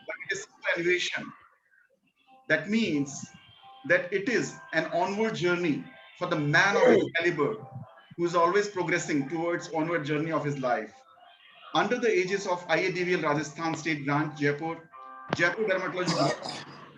but it is superannuation. That means that it is an onward journey for the man of his caliber who is always progressing towards onward journey of his life. Under the aegis of IADVL Rajasthan State Branch, Jaipur, Jaipur Dermatology Group,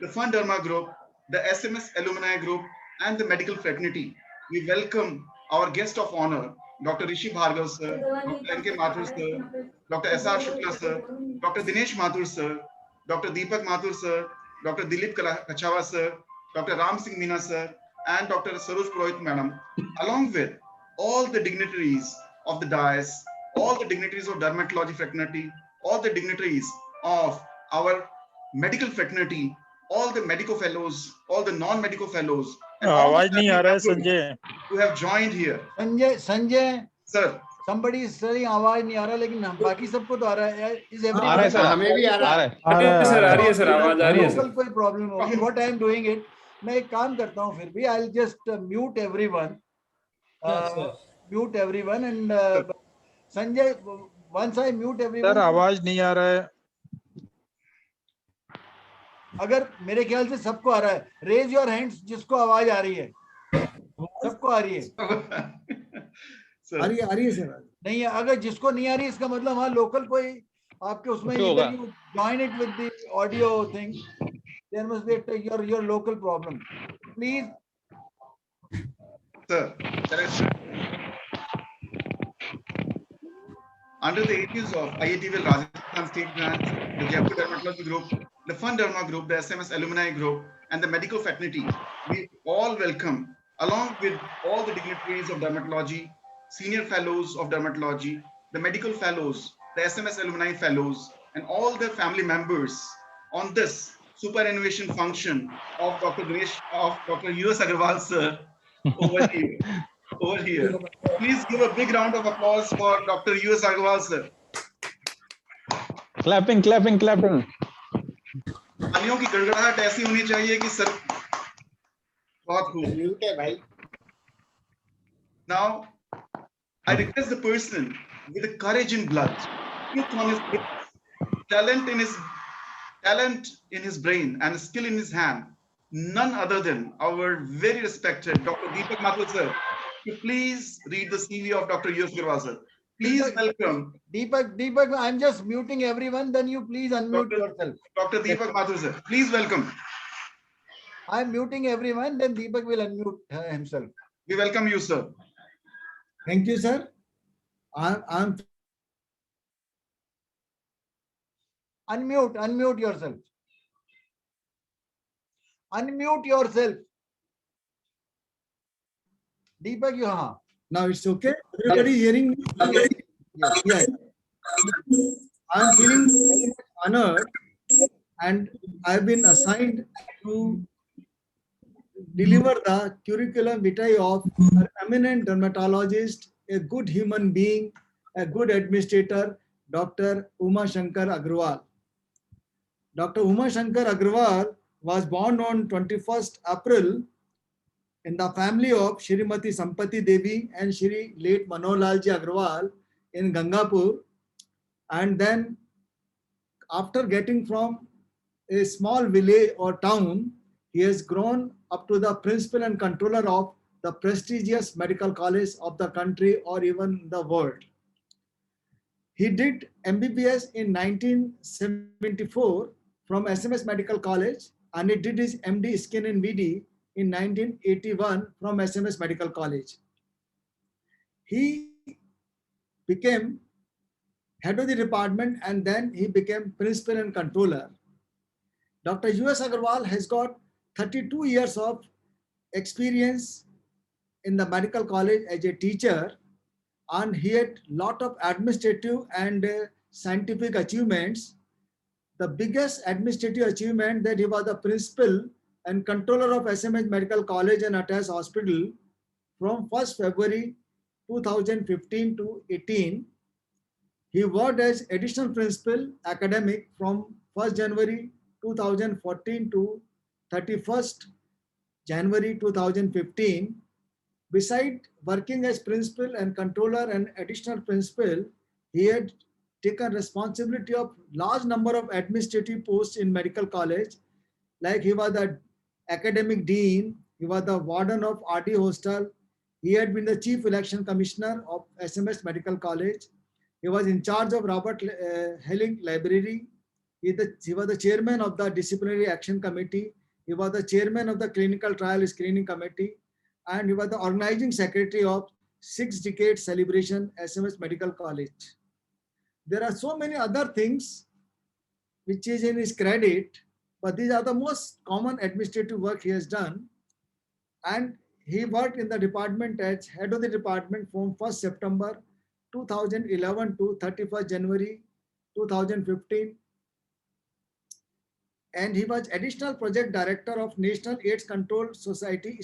the Fun Derma Group, the SMS Alumni Group, and the medical fraternity, we welcome our guest of honor, Dr. Rishi Bhargav sir, Dr. N.K. Mathur sir, Dr. S.R. Shukla sir, Dr. Dinesh Mathur sir, Dr. Deepak Mathur sir, Dr. Dilip Kachawa sir, Dr. Ram Singh Meena sir, and Dr. Saroj Purohit madam, along with all the dignitaries of the dais, all the dignitaries of dermatology fraternity, all the dignitaries of our medical fraternity, all the medical fellows, all the non-medical fellows, and all the आवाज नहीं आ family रहा है members Sanjay. who have joined here. Sanjay Sir, somebody is saying आवाज नहीं आ रहा लेकिन बाकी सबको तो आ रहा है. Is uh everybody? रहा है सर, हमें भी आ रहा है. आ रहा है सर, आ रही है सर, आवाज आ रही है Local सर. कोई प्रॉब्लम होगी. What I am doing it, मैं एक काम करता हूँ फिर भी. I'll just mute everyone. Mute everyone and Sanjay, once I mute everyone. Sir आवाज नहीं आ रहा है. अगर मेरे ख्याल से सबको आ रहा है, रेज योर हैंड्स जिसको आवाज आ रही है. सबको आ रही है. sir. आ रही है सर. नहीं है. अगर जिसको नहीं आ रही इसका मतलब हाँ लोकल कोई आपके उसमें either you join it with the audio thing. There must be your local problem. Please. Sir, under the aegis of IATVL Rajasthan State Branch, the Jaipur Dermatology Group, the Fun Derma Group, the SMS Alumni Group, and the medical fraternity, we all welcome, along with all the dignitaries of dermatology, senior fellows of dermatology, the medical fellows, the SMS Alumni fellows, and all the family members on this superannuation function of Dr. U.S. Agarwal sir over here. Over here. Please give a big round of applause for Dr. U.S. Agarwal sir. Clapping. तालियों की गड़गड़ाहट ऐसी होनी चाहिए कि sir बहुत खूब. Mute है भाई. Now, I request the person with the courage in blood, truth on his lips, talent in his brain, and skill in his hand, none other than our very respected Dr. Deepak Mathur sir, to please read the CV of Dr. U.S. Agarwal sir. Please welcome Deepak, I'm just muting everyone. Then you please unmute yourself. Dr. Deepak Mathur sir. Please welcome. I'm muting everyone. Then Deepak will unmute himself. We welcome you, sir. Thank you, sir. I'm Unmute yourself. Unmute yourself. Deepak, you हाँ. now it's okay. Everybody hearing me? Yes. I'm feeling very much honored, and I've been assigned to deliver the curriculum vitae of an eminent dermatologist, a good human being, a good administrator, Dr. Uma Shankar Agrawal. Dr. Uma Shankar Agrawal was born on 21st April in the family of Shrimati Sampati Devi and Shri late Manolalji Agrawal in Gangapur. And then after getting from a small village or town, he has grown up to the principal and controller of the prestigious medical college of the country or even the world. He did MBBS in 1974 from SMS Medical College, and he did his MD Skin and VD in 1981 from SMS Medical College. He became head of the department and then he became principal and controller. Dr. U.S. Agarwal has got 32 years of experience in the medical college as a teacher, and he had lot of administrative and scientific achievements. The biggest administrative achievement that he was the principal and controller of SMS Medical College and attached hospital from 1st February 2015 to 18. He worked as additional principal academic from 1st January 2014 to 31st January 2015. Beside working as principal and controller and additional principal, he had taken responsibility of large number of administrative posts in medical college. Like he was the academic dean, he was the warden of RD hostel, he had been the chief election commissioner of SMS Medical College. He was in charge of Robert Helling Library. He was the chairman of the Disciplinary Action Committee. He was the chairman of the Clinical Trial Screening Committee. And he was the organizing secretary of 6 Decade Celebration SMS Medical College. There are so many other things which is in his credit, but these are the most common administrative work he has done. And he worked in the department as head of the department from 1st September 2011 to 31st January 2015. And he was additional project director of National AIDS Control Society,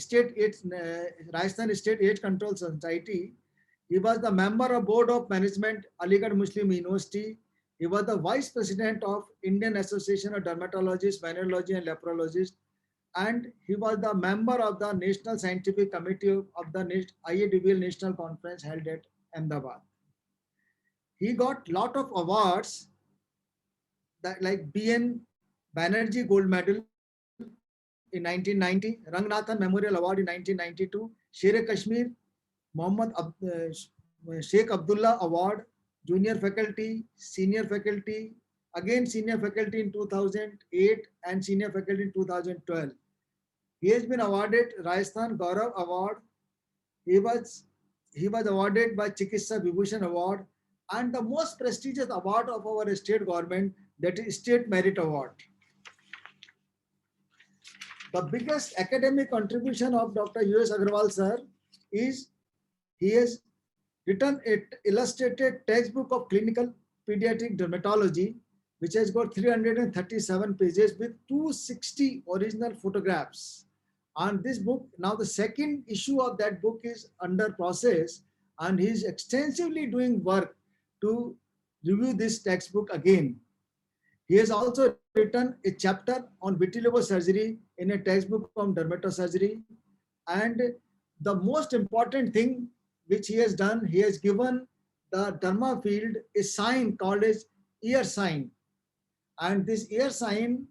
Rajasthan State AIDS Control Society. He was the member of Board of Management, Aligarh Muslim University. He was the vice president of Indian Association of Dermatologists, Venereology and Leprologists. And he was the member of the National Scientific Committee of the IADBL National Conference held at Ahmedabad. He got lot of awards that like BN Banerjee Gold Medal in 1990, Rangnathan Memorial Award in 1992, Sher-e Kashmir, Sheikh Abdullah Award, Junior Faculty, Senior Faculty, again Senior Faculty in 2008 and Senior Faculty in 2012. He has been awarded Rajasthan Gaurav Award. He was awarded by Chikitsa Vibhushan Award and the most prestigious award of our state government, that is State Merit Award. The biggest academic contribution of Dr. U.S. Agarwal sir is he has written an illustrated textbook of clinical pediatric dermatology, which has got 337 pages with 260 original photographs. And this book, now the second issue of that book is under process, and he is extensively doing work to review this textbook again. He has also written a chapter on vitiligo surgery in a textbook on dermatosurgery. And the most important thing which he has done, he has given the derma field a sign called as ear sign. And this ear sign,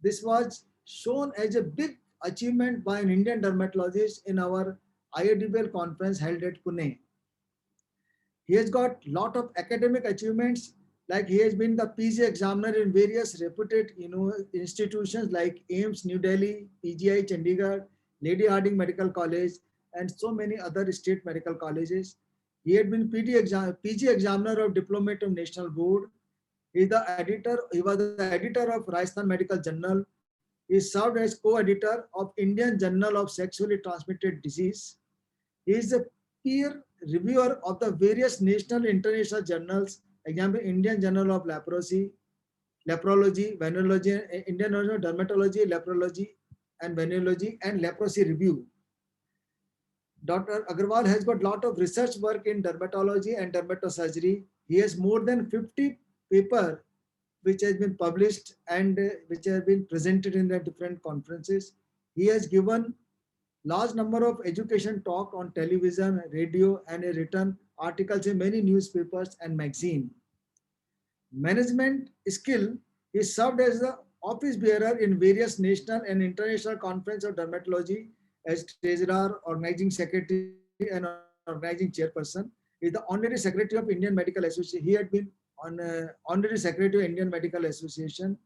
this was shown as a big achievement by an Indian dermatologist in our IADBL conference held at Pune. He has got lot of academic achievements, like he has been the PG examiner in various reputed institutions like AIIMS New Delhi, PGI Chandigarh, Lady Hardinge Medical College, and so many other state medical colleges. He had been PG examiner of Diplomat of National Board. He was the editor of Rajasthan Medical Journal. He served as co-editor of Indian Journal of Sexually Transmitted Disease. He is a peer reviewer of the various national and international journals, example Indian Journal of Leprology, Venereology, Indian Journal of Dermatology, Leprology and Venereology, and Leprosy Review. Dr. Agarwal has got lot of research work in dermatology and dermatosurgery. He has more than 50 papers which has been published and which have been presented in the different conferences. He has given large number of education talk on television, radio, and written articles in many newspapers and magazine. Management skill, he served as the office bearer in various national and international conference of dermatology as treasurer, organizing secretary, and organizing chairperson. He is the honorary secretary of Indian Medical Association. He had been on honorary secretary of Indian Medical Association.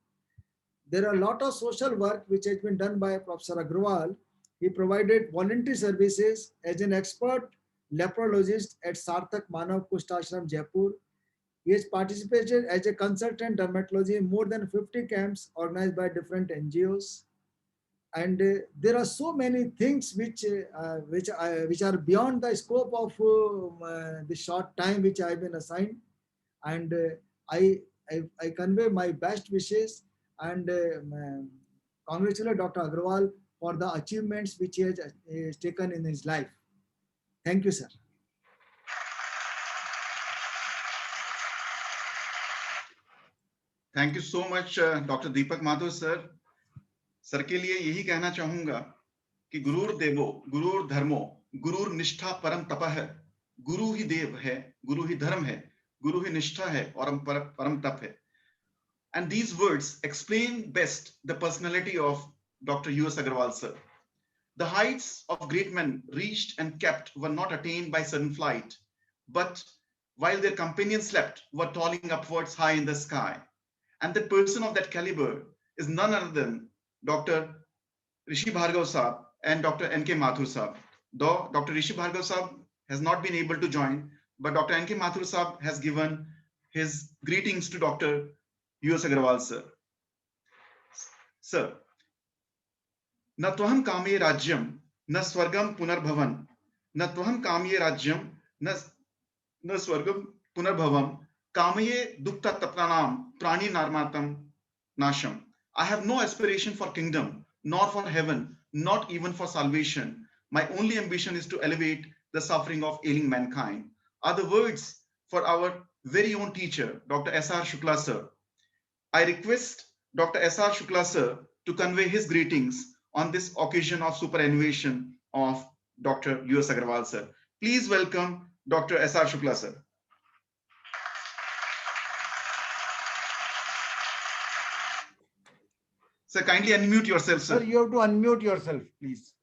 There are a lot of social work which has been done by Professor Agarwal. He provided voluntary services as an expert leprologist at Sarthak Manav Kushtashram, Jaipur. He has participated as a consultant dermatology in more than 50 camps organized by different NGOs. And there are so many things which are beyond the scope of the short time which I have been assigned. And I convey my best wishes and congratulate Dr. Agarwal for the achievements which he has taken in his life. Thank you, sir. Thank you so much, Dr. Deepak Mathur, sir. Sir के लिए यही कहना चाहूंगा कि गुरुर देवो गुरुर धर्मो गुरुर निष्ठा परम तपः, गुरु ही देव है, गुरु ही धर्म है, गुरु ही निष्ठा है और परम तप है. And these words explain best the personality of Dr. U.S. Agarwal sir. The heights of great men reached and kept were not attained by sudden flight, but while their companions slept, were toiling upwards high in the sky. And the person of that caliber is none other than Dr. Rishi Bhargav Saab and Dr. N.K. Mathur Saab. Though Dr. Rishi Bhargav Saab has not been able to join, but Dr. N.K. Mathur Saab has given his greetings to Dr. U.S. Agarwal sir. Sir, न त्वहं कामये राज्यं न स्वर्गं पुनर्भवं न त्वहं कामये राज्यं न स्वर्गं पुनर्भवं कामये दुःखतप्तानां प्राणिनार्मातं नाशम. I have no aspiration for kingdom, nor for heaven, not even for salvation. My only ambition is to elevate the suffering of ailing mankind. Are the words for our very own teacher, Dr. S.R. Shukla sir. I request Dr. S.R. Shukla sir to convey his greetings on this occasion of superannuation of Dr. U.S. Agarwal sir. Please welcome Dr. S.R. Shukla sir. Sir, kindly unmute yourself, sir. Sir, you have to unmute yourself, please.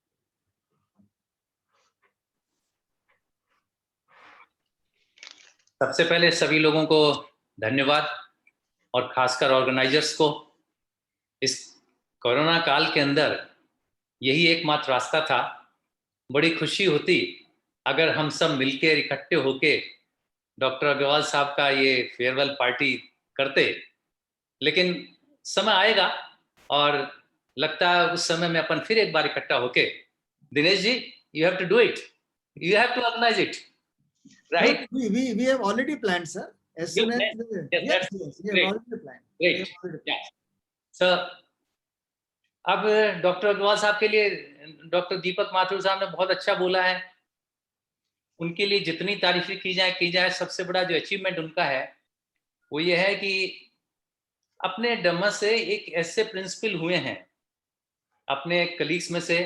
सबसे पहले सभी लोगों को धन्यवाद और खासकर organisers को. इस कोरोना काल के अंदर यही एकमात्र रास्ता था. बड़ी खुशी होती अगर हम सब मिलकर इकट्ठे होके डॉक्टर अग्रवाल साहब का ये फेयरवेल पार्टी करते, लेकिन समय आएगा और लगता है उस समय में अपन फिर एक बार इकट्ठा होके. Dinesh ji, you have to do it. You have to organize it. Right? No, we have already planned, sir. As soon as yes, we have already planned. Great. Yeah. Sir, अब डॉक्टर अग्रवाल साहब के लिए डॉक्टर दीपक माथुर साहब ने बहुत अच्छा बोला है. उनके लिए जितनी तारीफें की जाए, सबसे बड़ा जो अचीवमेंट उनका है वो ये है कि अपने डम्मा से एक ऐसे प्रिंसिपल हुए हैं अपने कलीग्स में से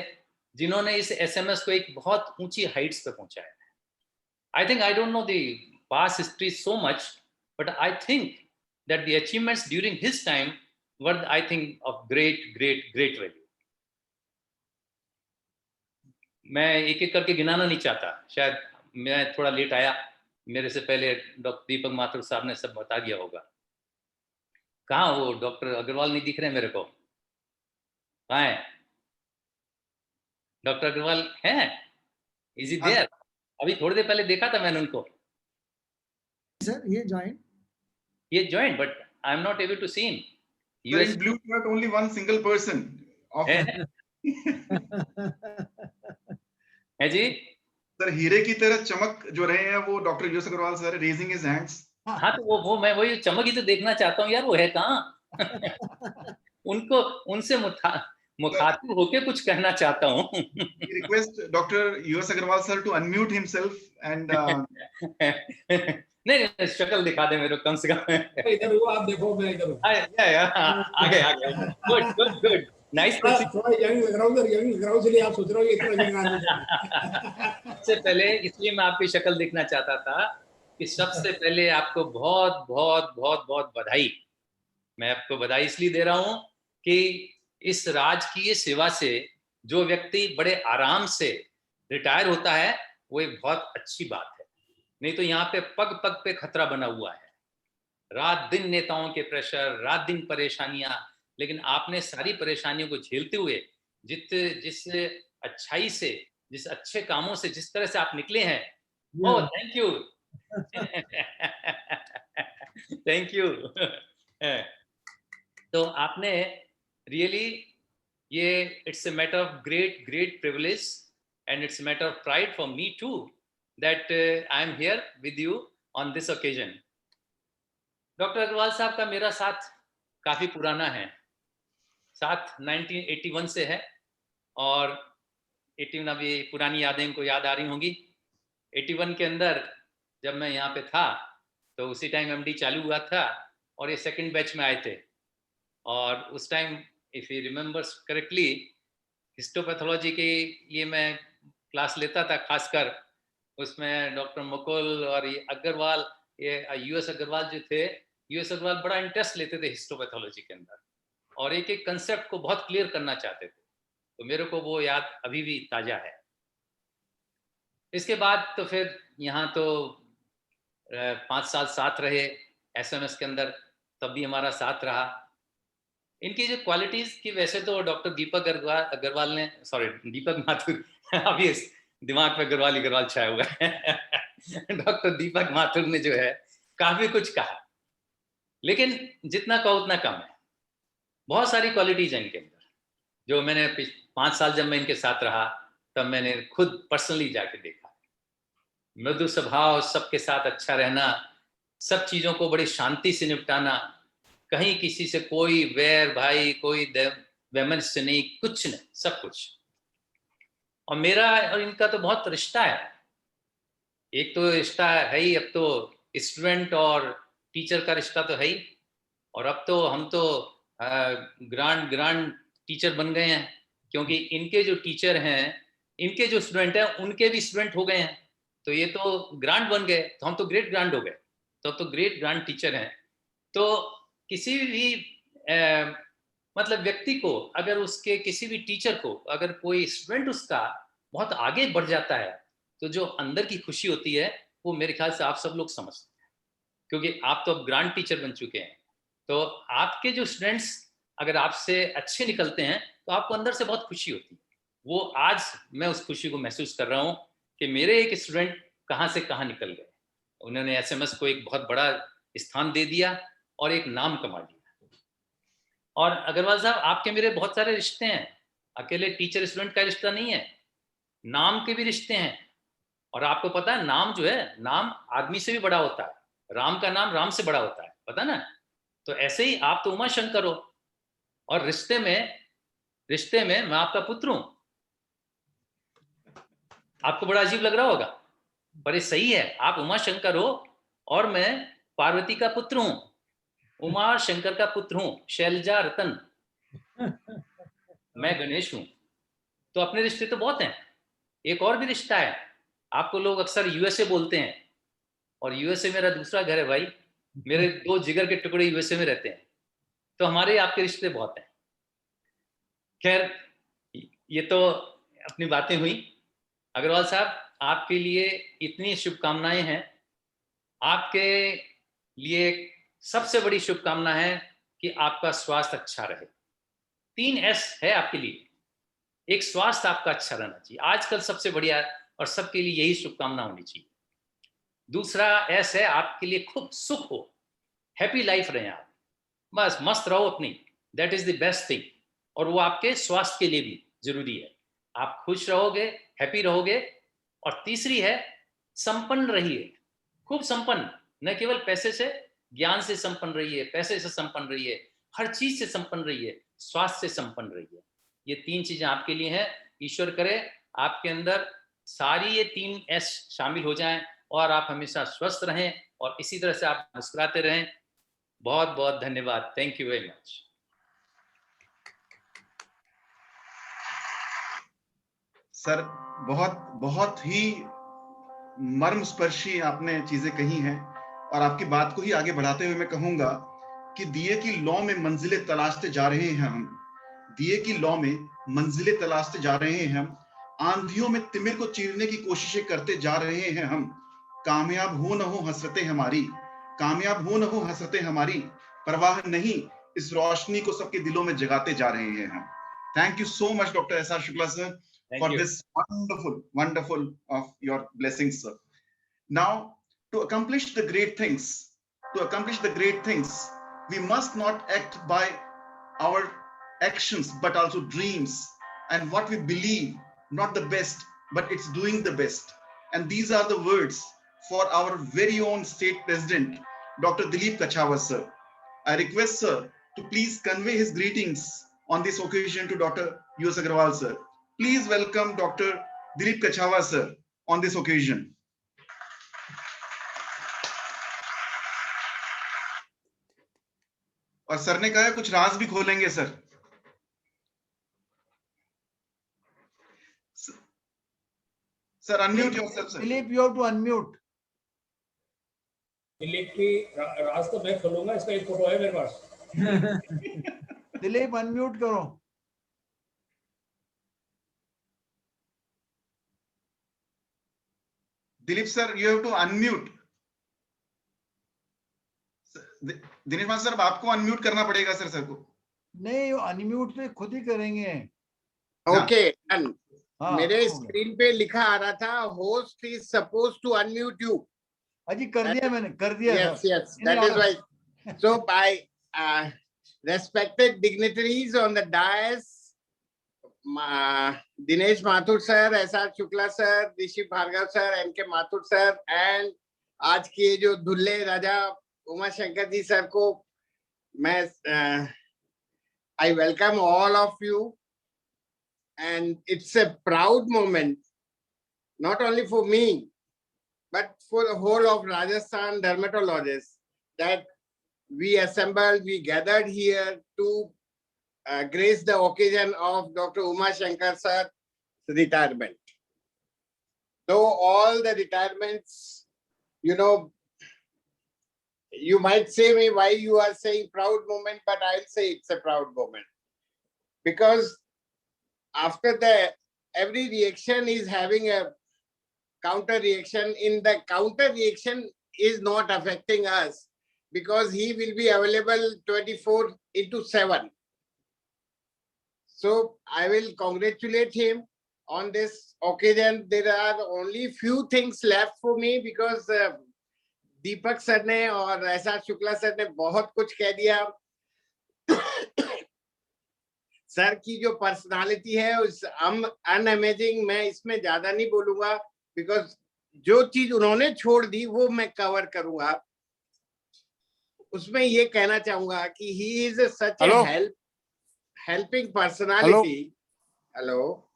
जिन्होंने इस एसएमएस को एक बहुत ऊंची हाइट्स पे पहुंचाया है. I think I don't know the past history so much, but I think that the achievements during his time were, I think, of great value. मैं एक एक करके गिनाना नहीं चाहता, शायद मैं थोड़ा लेट आया, मेरे से पहले डॉक्टर दीपक माथुर साहब ने सब बता दिया होगा. कहाँ वो डॉक्टर अग्रवाल नहीं दिख रहे मेरे को? कहाँ है डॉक्टर अग्रवाल? हैं? Is he there? अभी थोड़ी देर पहले देखा था मैंने उनको. Sir, he joined, but I am not able to see him. Sir, in blue shirt, only one single person. है जी? सर, हीरे की तरह चमक जो रहे हैं वो doctor U S Agrawal sir, raising his hands. हाँ, तो वो मैं वही चमक ही तो देखना चाहता हूँ यार. वो है कहाँ? उनको उनसे मुखातिब होके कुछ कहना चाहता हूँ. Request doctor U S Agrawal sir to unmute himself and नहीं, शक्ल दिखा दे मेरे को कम से कम. इधर वो आप देखो, मैं इधर हूँ. आगे. गुड. नाइस. थोड़ा यंग लग रहा हूँ, इसलिए आप सोच रहे हो इतना यंग आदमी. सबसे पहले इसलिए मैं आपकी शक्ल देखना चाहता था कि सबसे पहले आपको बहुत बधाई. मैं आपको बधाई इसलिए दे रहा हूँ कि इस राजकीय सेवा से जो व्यक्ति बड़े आराम से रिटायर होता है वो एक बहुत अच्छी बात है. नहीं तो यहाँ पे पग पे खतरा बना हुआ है. रात दिन नेताओं के प्रेशर, रात दिन परेशानियां, लेकिन आपने सारी परेशानियों को झेलते हुए जिस अच्छाई से, जिस अच्छे कामों से जिस तरह से आप निकले हैं. Oh, thank you. Thank you. तो आपने रियली ये it's a matter of great privilege and it's a matter of pride for me to that I am here with you on this occasion. Doctor Agrawal साहब का मेरा साथ काफी पुराना है. साथ 1981 से है और 81 अभी पुरानी यादें इनको याद आ रही होंगी. 81 के अंदर जब मैं यहाँ पे था तो उसी टाइम एमडी चालू हुआ था और ये सेकंड बैच में आए थे. और उस time if you remembers correctly histopathology के लिए मैं क्लास लेता था. खासकर उसमें डॉक्टर मुकुल और ये अग्रवाल ये यूएस अग्रवाल जो थे, यूएस अग्रवाल बड़ा इंटरेस्ट लेते थे हिस्टोपैथोलॉजी के अंदर और एक एक कंसेप्ट को बहुत क्लियर करना चाहते थे। तो मेरे को वो याद अभी भी ताजा है। इसके बाद तो फिर यहाँ तो 5 साल साथ रहे एसएमएस के अंदर, तब भी हमारा साथ रहा। इनकी जो क्वालिटीज की, वैसे तो डॉक्टर दीपक अग्रवाल ने, सॉरी दीपक माथुर अभी दिमाग पे अग्रवाल छाया हुआ है डॉक्टर दीपक माथुर ने जो है काफी कुछ कहा, लेकिन जितना कहो उतना कम है। बहुत सारी क्वालिटीज हैं इनके अंदर जो मैंने 5 साल जब मैं इनके साथ रहा तब मैंने खुद पर्सनली जाके देखा। मृदु स्वभाव, सबके साथ अच्छा रहना, सब चीजों को बड़ी शांति से निपटाना, कहीं किसी से कोई वैर भाई, कोई वैमनस्य नहीं, कुछ नहीं, सब कुछ। और मेरा और इनका तो बहुत रिश्ता है। एक तो रिश्ता है ही, अब तो स्टूडेंट और टीचर का रिश्ता तो है ही, और अब तो हम तो ग्रांड टीचर बन गए हैं, क्योंकि इनके जो टीचर हैं, इनके जो स्टूडेंट हैं, उनके भी स्टूडेंट हो गए हैं, तो ये तो ग्रांड बन गए, तो हम तो ग्रेट ग्रांड हो गए, तो अब तो ग्रेट ग्रांड टीचर हैं। तो किसी भी मतलब व्यक्ति को, अगर उसके किसी भी टीचर को, अगर कोई स्टूडेंट उसका बहुत आगे बढ़ जाता है, तो जो अंदर की खुशी होती है वो मेरे ख्याल से आप सब लोग समझते हैं, क्योंकि आप तो अब ग्रांड टीचर बन चुके हैं। तो आपके जो स्टूडेंट्स अगर आपसे अच्छे निकलते हैं तो आपको अंदर से बहुत खुशी होती है। वो आज मैं उस खुशी को महसूस कर रहा हूँ कि मेरे एक स्टूडेंट कहाँ से कहाँ निकल गए, उन्होंने एसएमएस को एक बहुत बड़ा स्थान दे दिया और एक नाम कमा लिया। और अग्रवाल साहब, आपके मेरे बहुत सारे रिश्ते हैं, अकेले टीचर स्टूडेंट का रिश्ता नहीं है, नाम के भी रिश्ते हैं। और आपको पता है, नाम जो है, नाम आदमी से भी बड़ा होता है, राम का नाम राम से बड़ा होता है, पता ना। तो ऐसे ही आप तो उमा शंकर हो, और रिश्ते में मैं आपका पुत्र हूं। आपको बड़ा अजीब लग रहा होगा, पर ये सही है। आप उमा शंकर हो और मैं पार्वती का पुत्र हूं, उमा शंकर का पुत्र हूं, शैलजा रतन, मैं गणेश हूं। तो अपने रिश्ते तो बहुत हैं। एक और भी रिश्ता है, आपको लोग अक्सर यूएसए बोलते हैं, और यूएसए मेरा दूसरा घर है भाई, मेरे 2 जिगर के टुकड़े यूएसए में रहते हैं। तो हमारे आपके रिश्ते बहुत हैं। खैर, ये तो अपनी बातें हुई। अग्रवाल साहब, आपके लिए इतनी शुभकामनाएं हैं। आपके लिए सबसे बड़ी शुभकामना है कि आपका स्वास्थ्य अच्छा रहे। 3 एस है आपके लिए। एक, स्वास्थ्य आपका अच्छा रहना चाहिए, आजकल सबसे बढ़िया, और सबके लिए यही शुभकामना होनी चाहिए। दूसरा एस है, आपके लिए खूब सुख हो, हैप्पी लाइफ रहे आप, बस मस्त रहो अपनी, that is the best thing. और वो आपके स्वास्थ्य के लिए भी जरूरी है। आप खुश रहोगे, हैप्पी रहोगे। और तीसरी है, संपन्न रहिए, खूब संपन्न, न केवल पैसे से, ज्ञान से संपन्न रहिए, पैसे से संपन्न रहिए, हर चीज से संपन्न रहिए, स्वास्थ्य से संपन्न रहिए। ये 3 चीजें आपके लिए हैं। ईश्वर करे आपके अंदर सारी ये 3 एस शामिल हो जाएं और आप हमेशा स्वस्थ रहें और इसी तरह से आप मुस्कुराते रहें। बहुत बहुत धन्यवाद। Thank you very much. Sir, बहुत बहुत ही मर्मस्पर्शी आपने चीजें कही हैं, और आपकी बात को ही आगे बढ़ाते हुए मैं कहूंगा कि दिए की लौ में मंजिलें तलाशते जा रहे हैं हम, दिए की लौ में मंजिलें तलाशते जा रहे हैं हम, आंधियों में तिमिर को चीरने की कोशिशें करते जा रहे हैं हम। कामयाब हो न हो हसरतें हमारी, कामयाब हो न हो हसरतें हमारी, परवाह नहीं, इस रोशनी को सबके दिलों में जगाते जा रहे हैं हम। Thank you so much doctor SR. Shukla sir Thank for you. this wonderful of your blessings, sir. Now, to accomplish the great things, we must not act by our actions, but also dreams and what we believe, not the best, but it's doing the best. And these are the words for our very own state president, Dr. Dilip Kachhawar, sir. I request, sir, to please convey his greetings on this occasion to Dr. U.S. Agarwal, sir. Please welcome Dr. Dilip Kachhawar, sir, on this occasion. और sir ने कहा है कुछ राज भी खोलेंगे sir. Sir, unmute yourself, sir. Dilip, you have to unmute. Dilip की राज तो मैं खोलूंगा, इसका एक फोटो है मेरे पास। दिलीप अनम्यूट करो। Dilip sir, you have to unmute. Dinesh master sir, आपको अनम्यूट करना पड़ेगा सर को। नहीं, अनम्यूट तो खुद ही करेंगे। Okay done. हाँ, मेरे हो गया। स्क्रीन पे लिखा आ रहा था host is suppose to unmute you. अजी कर दिया मैंने, कर दिया। Yes, yes, that is why. So by respected dignitaries on the dais, Dinesh Mathur sir, SR Shukla sir, Rishi Bhargav sir, NK Mathur sir, and आज के जो दुल्ले राजा Uma Shankar ji sir को मैं I welcome all of you, and it's a proud moment, not only for me, but for the whole of Rajasthan dermatologists, that we assembled, we gathered here to grace the occasion of Dr. Uma Shankar sir's retirement. Though all the retirements, you know, you might say me why you are saying proud moment, but I'll say it's a proud moment. Because after the, every reaction is having a counter reaction. In the counter reaction is not affecting us because he will be available 24/7. So I will congratulate him on this occasion. There are only few things left for me because Deepak sir ने और SR Shukla sir ने बहुत कुछ कह दिया। Sir की जो personality है उस अनअमेजिंग, मैं इसमें ज्यादा नहीं बोलूंगा बिकॉज जो चीज उन्होंने छोड़ दी वो मैं कवर करूंगा। उसमें ये कहना चाहूंगा कि he is such a helping personality. Hello,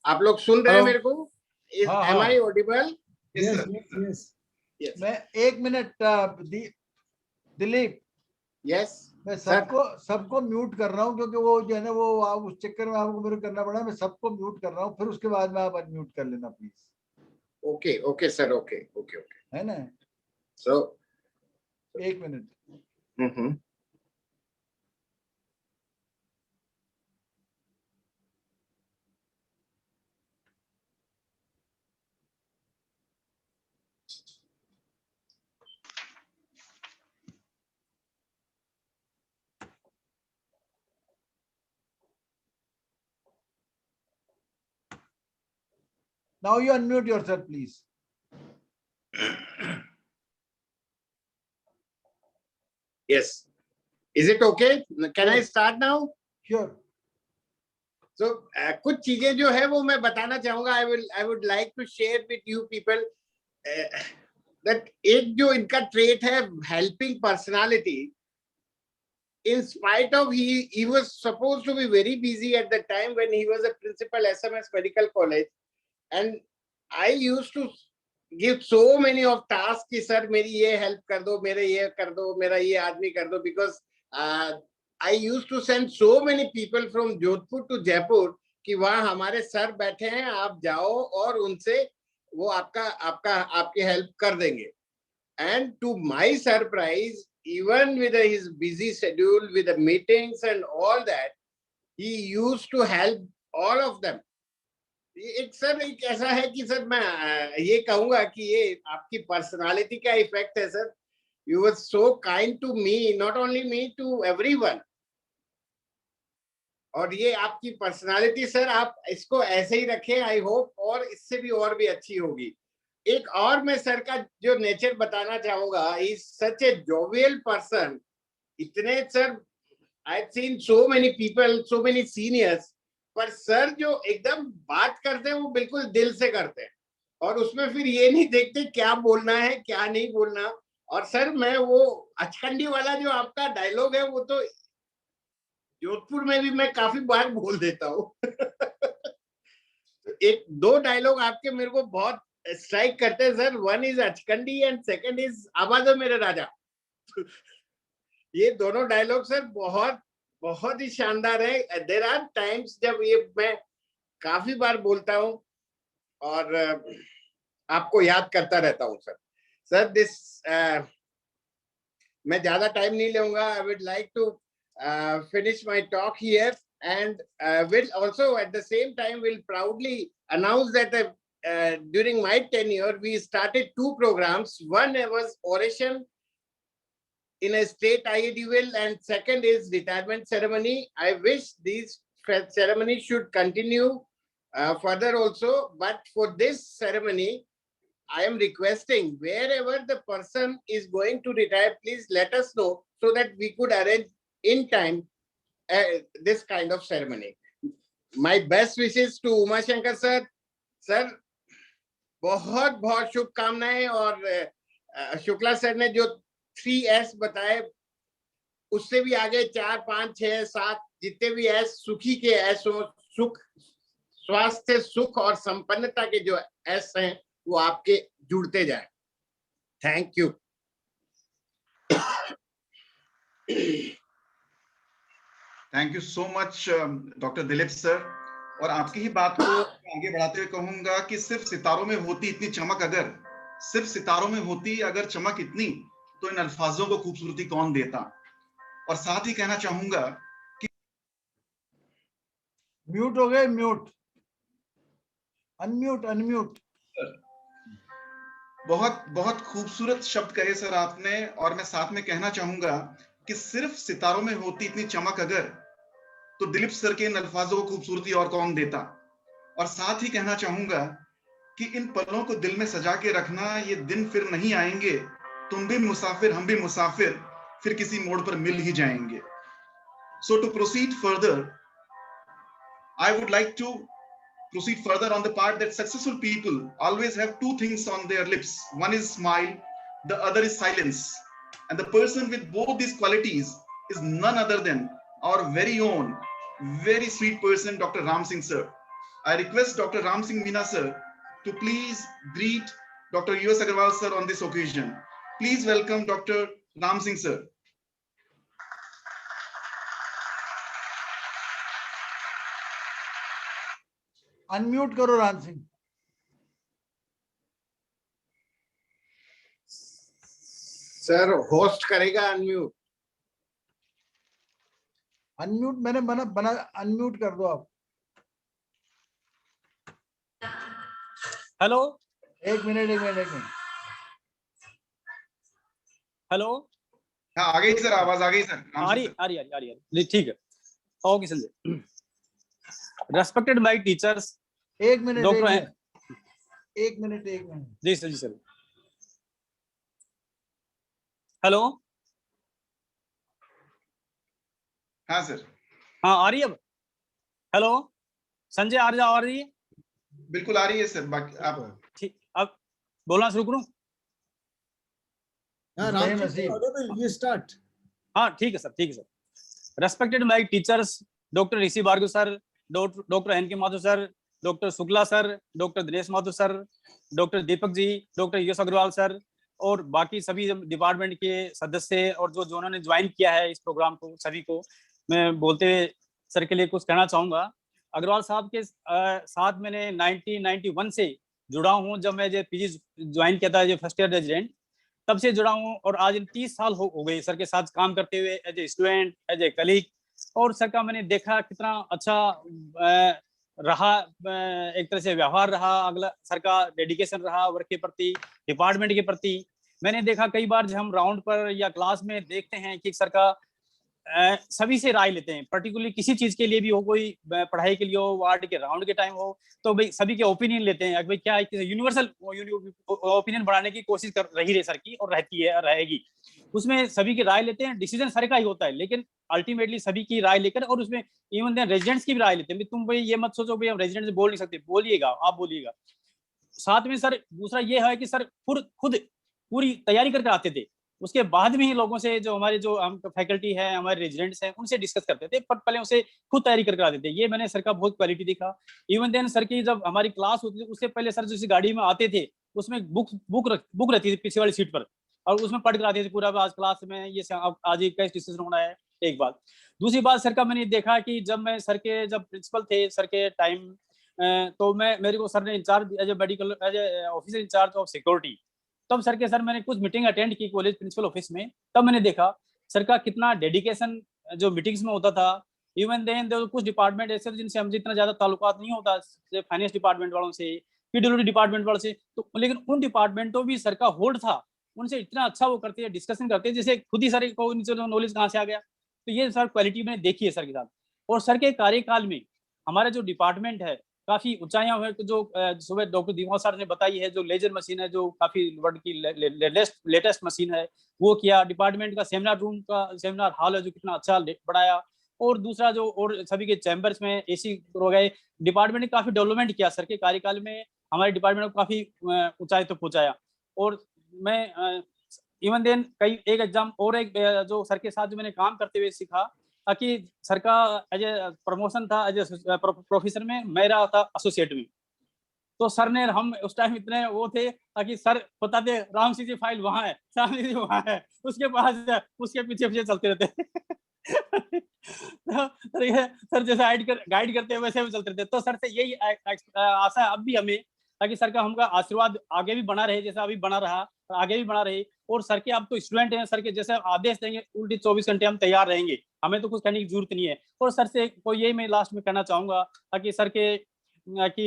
आप लोग सुन रहे हैं मेरे को? Am I audible? Yes. मैं एक मिनट दिलीप, यस मैं सबको म्यूट कर रहा हूँ क्योंकि वो जो है ना वो आप उस चक्कर में आपको मेरे करना पड़ा। मैं सबको म्यूट कर रहा हूँ, फिर उसके बाद में आप अनम्यूट कर लेना please. Okay okay sir, okay okay okay, है ना? सो एक minute. Now you unmute yourself, please. Yes. Is it okay? Can I start now? Sure. So कुछ चीजें जो है वो मैं बताना चाहूंगा। I would like to share with you people that एक जो इनका trait है helping personality. In spite of he was supposed to be very busy at the time when he was a principal SMS Medical College, and I used to give so many of tasks कि sir मेरी ये help कर दो, मेरे ये कर दो, मेरा ये आदमी कर दो, because I used to send so many people from Jodhpur to Jaipur कि वहाँ हमारे सर बैठे हैं, आप जाओ और उनसे वो आपकी help कर देंगे। And to my surprise, even with his busy schedule, with the meetings and all that, he used to help all of them. एक सर एक ऐसा है कि सर मैं ये कहूंगा कि ये आपकी पर्सनालिटी का इफेक्ट है sir. You were so kind to me, not only me, to everyone. और ये आपकी पर्सनालिटी सर, आप इसको ऐसे ही रखें, आई होप, और इससे भी और भी अच्छी होगी। एक और मैं सर का जो नेचर बताना चाहूंगा, ही सच ए जोवियल पर्सन। इतने sir, I have seen so many people, so many seniors, पर सर जो एकदम बात करते हैं वो बिल्कुल दिल से करते हैं और उसमें फिर ये नहीं देखते क्या बोलना है क्या नहीं बोलना। और सर मैं वो अचकंडी वाला जो आपका डायलॉग है वो तो जोधपुर में भी मैं काफी बार बोल देता हूँ। एक दो डायलॉग आपके मेरे को बहुत स्ट्राइक करते हैं सर। वन इज अचकंडी एंड सेकंड इज आवाज़ो मेरे राजा। ये दोनों डायलॉग सर बहुत बहुत ही शानदार है। देयर आर टाइम्स जब ये मैं काफी बार बोलता हूँ और आपको याद करता रहता हूँ सर। Sir, this मैं ज्यादा टाइम नहीं लूंगा. I would like to finish my talk here, and will also at the same time will proudly announce that during my tenure we started 2 programs. One was oration in a state IADL, and second is retirement ceremony. I wish these ceremonies should continue further also, but for this ceremony, I am requesting wherever the person is going to retire, please let us know so that we could arrange in time this kind of ceremony. My best wishes to Uma Shankar sir. Sir, बहुत बहुत शुभकामनाएं. और Shukla sir ने जो 3S बताए उससे भी आगे 4, 5, 6, 7 जितने भी S सुखी के S हो, सुख, स्वास्थ्य, सुख और संपन्नता के जो S हैं वो आपके जुड़ते जाए. Thank you. Thank you so much doctor Dilip sir. और आपकी ही बात को आगे बढ़ाते हुए कहूंगा कि सिर्फ सितारों में होती इतनी चमक, अगर सिर्फ सितारों में होती अगर चमक इतनी, तो इन अल्फाजों को खूबसूरती कौन देता. और साथ ही कहना चाहूंगा कि म्यूट हो गए, म्यूट, अनम्यूट, अनम्यूट. बहुत बहुत खूबसूरत शब्द कहे सर आपने. और मैं साथ में कहना चाहूंगा कि सिर्फ सितारों में होती इतनी चमक अगर, तो दिलीप सर के इन अल्फाजों को खूबसूरती और कौन देता. और साथ ही कहना चाहूंगा कि इन पलों को दिल में सजा के रखना, ये दिन फिर नहीं आएंगे. तुम भी मुसाफिर, हम भी मुसाफिर, फिर किसी मोड़ पर मिल ही जाएंगे. So to proceed further, I would like to proceed further on the part that successful people always have 2 things on their lips. One is smile, the other is silence. And the person with both these qualities is none other than our very own, very sweet person, Dr. Ram Singh sir. I request Dr. Ram Singh Meena sir to please greet Dr. U.S. Agarwal sir on this occasion. Please welcome Dr. Ram Singh sir. Unmute करो Ram Singh. Sir host करेगा unmute. Unmute मैंने बना unmute कर दो आप. Hello, एक minute. Hello. हाँ, आ गई सर, आवाज आ गई सर. आ रही. ठीक है. Okay Sanjay. Respected my teachers. एक मिनट. जी सर. हेलो. हाँ सर. हाँ, आ रही है अब. हेलो संजय, आ रही है. बिल्कुल आ रही है सर. बाकी आप ठीक, अब बोलना शुरू करूं. You start. हाँ ठीक है sir. Respected my teachers, doctor Rishi Bhargava sir, doctor N K. Mathur sir, doctor Shukla sir, doctor Dinesh Mathur sir, doctor Deepak ji, doctor Yash Agrawal sir और बाकी सभी डिपार्टमेंट के सदस्य और जो उन्होंने ज्वाइन किया है इस प्रोग्राम को, सभी को मैं बोलते हुए सर के लिए कुछ कहना चाहूँगा. अग्रवाल साहब के साथ मैंने 1991 से जुड़ा हूँ. जब मैं पीजी ज्वाइन किया था, फर्स्ट ईयर रेजिडेंट, तब से जुड़ा हूँ. और आज 30 साल हो गए सर के साथ काम करते हुए, as a student, as a colleague. और सर का मैंने देखा कितना अच्छा रहा, एक तरह से व्यवहार रहा, अगला सर का डेडिकेशन रहा वर्क के प्रति, डिपार्टमेंट के प्रति. मैंने देखा कई बार जब हम राउंड पर या क्लास में देखते हैं कि सर का सभी से राय लेते हैं, पर्टिकुलरली किसी चीज के लिए भी हो, कोई पढ़ाई के लिए हो, वार्ड के राउंड के टाइम हो, तो भाई सभी के ओपिनियन लेते हैं. भाई क्या है, यूनिवर्सल ओपिनियन बढ़ाने की कोशिश कर रही है सर की, और रहती है और रहेगी. उसमें सभी की राय लेते हैं. डिसीजन सर का ही होता है, लेकिन अल्टीमेटली सभी की राय लेकर, और उसमें इवन रेजिडेंट्स की भी राय लेते हैं. तुम भाई ये मत सोचो भाई हम रेजिडेंट से बोल नहीं सकते, बोलिएगा, आप बोलिएगा. साथ में सर दूसरा ये है कि सर खुद पूरी तैयारी करके आते थे. उसके बाद में ही लोगों से, जो हमारे जो हम फैकल्टी है, हमारे रेजिडेंट्स हैं, उनसे डिस्कस करते थे, पर पहले उसे खुद तैयारी करके आते थे. ये मैंने सर का बहुत क्वालिटी देखा. इवन देन सर की जब हमारी क्लास होती थी, उससे पहले सर जिस गाड़ी में आते थे, उसमें बुक रहती थी पीछे वाली सीट पर, और उसमें पढ़ कर आते थे पूरा आज क्लास में ये आज ये कैसे डिस्कशन होना है. एक बात. दूसरी बात सर का मैंने देखा कि जब मैं सर के जब प्रिंसिपल थे सर के टाइम, तो मेरे को सर ने incharge as a medical, as a officer incharge of security, तब सर मैंने कुछ मीटिंग अटेंड की कॉलेज प्रिंसिपल ऑफिस में, तब मैंने देखा सर का कितना डेडिकेशन जो मीटिंग्स में होता था। इवन देन कुछ डिपार्टमेंट ऐसे थे जिनसे हमसे इतना ज्यादा ताल्लुकात नहीं होता, जैसे फाइनेंस डिपार्टमेंट वालों से, पीडब्ल्यूडी डिपार्टमेंट वालों से, तो लेकिन उन डिपार्टमेंटों भी सर का होल्ड था, उनसे इतना अच्छा वो करते हैं, डिस्कशन करते हैं, जैसे खुद ही सर को नॉलेज कहाँ से आ गया। तो ये सर क्वालिटी मैंने देखी है सर के साथ। और सर के कार्यकाल में हमारे जो डिपार्टमेंट है काफी ऊंचाइयां हुए, जो सुबह डॉक्टर दीपक सर ने बताई है, जो लेजर मशीन है जो काफी वर्ल्ड की लेटेस्ट मशीन है, वो किया। डिपार्टमेंट का सेमिनार रूम का सेमिनार हॉल है जो कितना अच्छा बढ़ाया। और दूसरा जो और सभी के चैम्बर्स में एसी हो गए, डिपार्टमेंट ने काफी डेवलपमेंट किया सर के कार्यकाल में, हमारे डिपार्टमेंट को काफी ऊंचाई तक पहुंचाया। और मैं इवन देन कई एक एग्जाम और एक जो सर के साथ जो मैंने काम करते हुए सीखा कि सर का एज ए प्रमोशन था, एज ए प्रोफेसर में मेरा था एसोसिएट में। तो सर ने, हम उस टाइम इतने वो थे ताकि सर बताते राम सिंह जी फाइल वहां है, श्याम जी वहां है, उसके पास उसके पीछे पीछे चलते रहते तो सर जैसे गाइड करते हैं वैसे भी चलते रहते। तो सर से यही आशा है अब भी हमें, ताकि सर का हमका आशीर्वाद आगे भी बना रहे, जैसा अभी बना रहा आगे भी बना रहे। और सर के आप तो स्टूडेंट हैं, सर के जैसे आदेश देंगे उल्टी 24 घंटे हम तैयार रहेंगे, हमें तो कुछ करने की जरूरत नहीं है। और सर से कोई यही मैं लास्ट में कहना चाहूंगा ताकि सर के कि